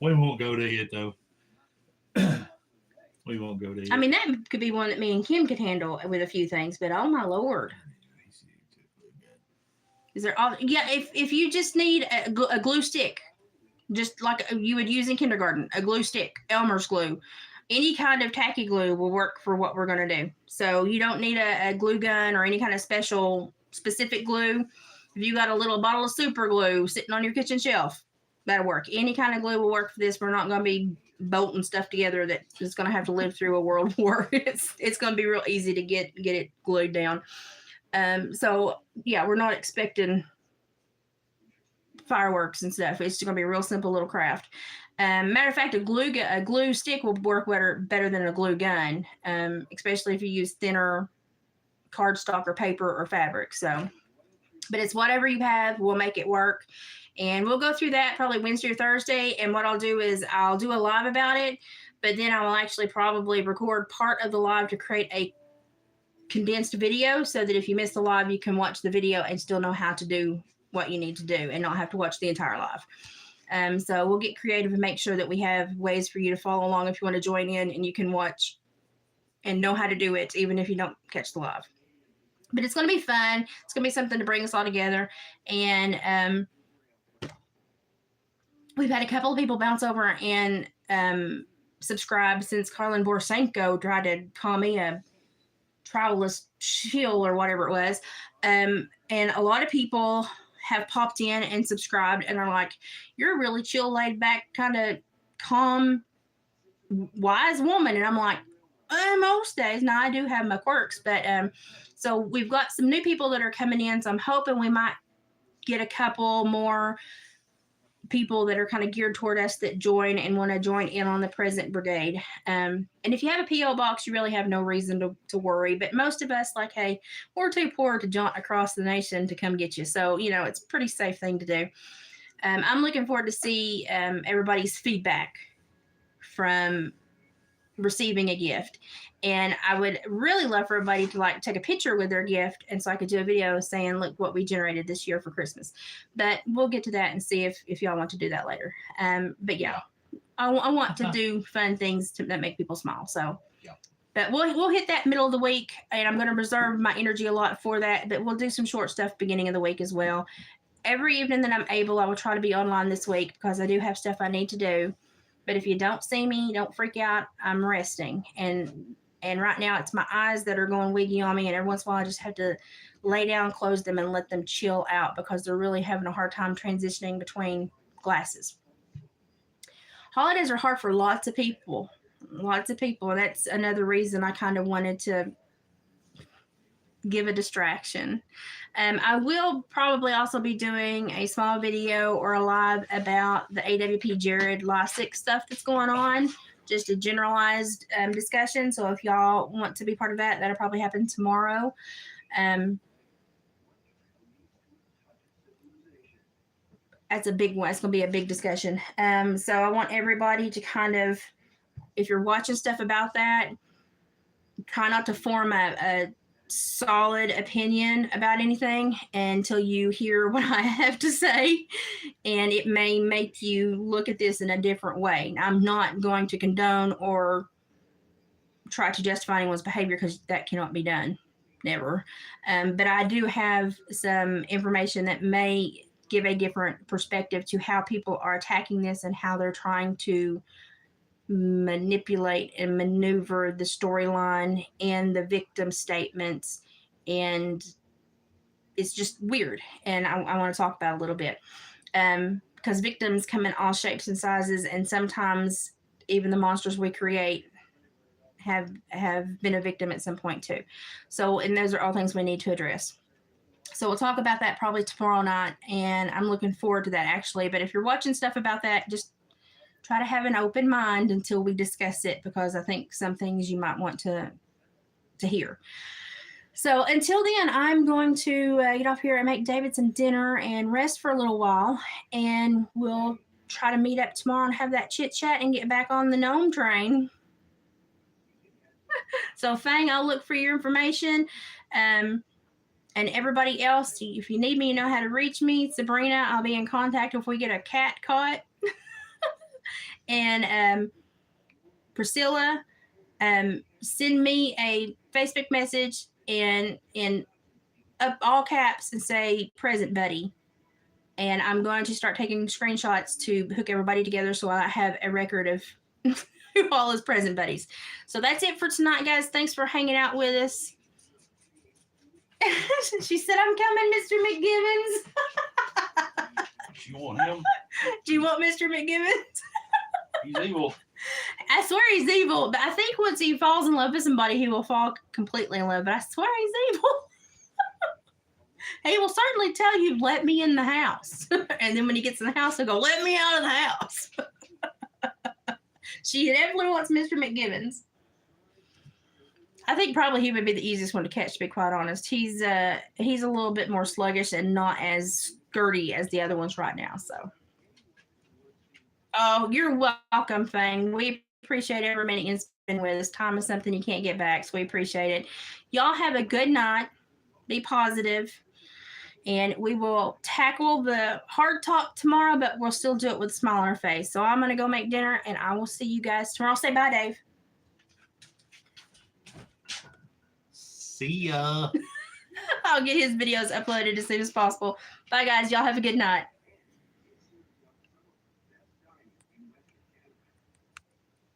Speaker 1: We won't go to it though. We won't go to it.
Speaker 2: I mean, that could be one that me and Kim could handle with a few things, but oh my Lord. Is there all, yeah, if you just need a glue stick, just like you would use in kindergarten, a glue stick, Elmer's glue, any kind of tacky glue will work for what we're going to do. So you don't need a glue gun or any kind of specific glue. If you got a little bottle of super glue sitting on your kitchen shelf, that'll work. Any kind of glue will work for this. We're not going to be bolting stuff together that is going to have to live through a world war. It's going to be real easy to get it glued down. So yeah, we're not expecting fireworks and stuff. It's going to be a real simple little craft. Matter of fact, a glue stick will work better than a glue gun, especially if you use thinner cardstock or paper or fabric. So, but it's whatever you have, we'll make it work. And we'll go through that probably Wednesday or Thursday. And what I'll do is I'll do a live about it, but then I will actually probably record part of the live to create a condensed video so that if you miss the live, you can watch the video and still know how to do what you need to do and not have to watch the entire live. So we'll get creative and make sure that we have ways for you to follow along if you want to join in and you can watch and know how to do it, even if you don't catch the live. But it's going to be fun. It's going to be something to bring us all together. And we've had a couple of people bounce over and subscribe since Carlin Borisenko tried to call me a travelist shill or whatever it was. And a lot of people have popped in and subscribed and are like, you're a really chill, laid back, kind of calm, wise woman. And I'm like, most days. Now I do have my quirks, but so we've got some new people that are coming in. So I'm hoping we might get a couple more people that are kind of geared toward us that join and want to join in on the Present Brigade. And if you have a P.O. box, you really have no reason to worry. But most of us, like, hey, we're too poor to jaunt across the nation to come get you. So, you know, it's a pretty safe thing to do. I'm looking forward to see everybody's feedback from receiving a gift. And I would really love for everybody to like take a picture with their gift. And so I could do a video saying, look what we generated this year for Christmas. But we'll get to that and see if y'all want to do that later. But yeah, I want to do fun things that make people smile. So,
Speaker 5: Yeah.
Speaker 2: But we'll hit that middle of the week, and I'm going to reserve my energy a lot for that. But we'll do some short stuff beginning of the week as well. Every evening that I'm able, I will try to be online this week because I do have stuff I need to do. But if you don't see me, don't freak out. I'm resting. And right now it's my eyes that are going wiggy on me. And every once in a while I just have to lay down, close them, and let them chill out because they're really having a hard time transitioning between glasses. Holidays are hard for lots of people. Lots of people. And that's another reason I kind of wanted to give a distraction. I will probably also be doing a small video or a live about the AWP Jared Lysick stuff that's going on, just a generalized discussion. So if y'all want to be part of that, that'll probably happen tomorrow. That's a big one. It's going to be a big discussion. So I want everybody to kind of, if you're watching stuff about that, try not to form a solid opinion about anything until you hear what I have to say, and it may make you look at this in a different way. I'm not going to condone or try to justify anyone's behavior because that cannot be done, never. But I do have some information that may give a different perspective to how people are attacking this and how they're trying to manipulate and maneuver the storyline and the victim statements, and it's just weird. And I want to talk about it a little bit because victims come in all shapes and sizes, and sometimes even the monsters we create have been a victim at some point too. So, and those are all things we need to address. So we'll talk about that probably tomorrow night, and I'm looking forward to that actually. But if you're watching stuff about that, just try to have an open mind until we discuss it, because I think some things you might want to hear. So until then, I'm going to get off here and make David some dinner and rest for a little while. And we'll try to meet up tomorrow and have that chit chat and get back on the gnome train. So Fang, I'll look for your information. And everybody else, if you need me, you know how to reach me. Sabrina, I'll be in contact if we get a cat caught. And Priscilla, send me a Facebook message and in up all caps and say present buddy. And I'm going to start taking screenshots to hook everybody together so I have a record of who all is present buddies. So that's it for tonight, guys. Thanks for hanging out with us. She said, I'm coming, Mr. McGivens.
Speaker 5: You want him?
Speaker 2: Do you want Mr. McGivens?
Speaker 5: He's evil.
Speaker 2: I swear he's evil, but I think once he falls in love with somebody, he will fall completely in love. But I swear he's evil. He will certainly tell you, let me in the house. And then when he gets in the house, he'll go, let me out of the house. She definitely wants Mr. McGivens. I think probably he would be the easiest one to catch, to be quite honest. He's a little bit more sluggish and not as skirty as the other ones right now. So, oh, you're welcome, Fang. We appreciate every minute you spend with us. Time is something you can't get back, so we appreciate it. Y'all have a good night. Be positive, and we will tackle the hard talk tomorrow, but we'll still do it with a smile on our face. So I'm gonna go make dinner, and I will see you guys tomorrow. Say bye, Dave.
Speaker 1: See ya.
Speaker 2: I'll get his videos uploaded as soon as possible. Bye, guys. Y'all have a good night.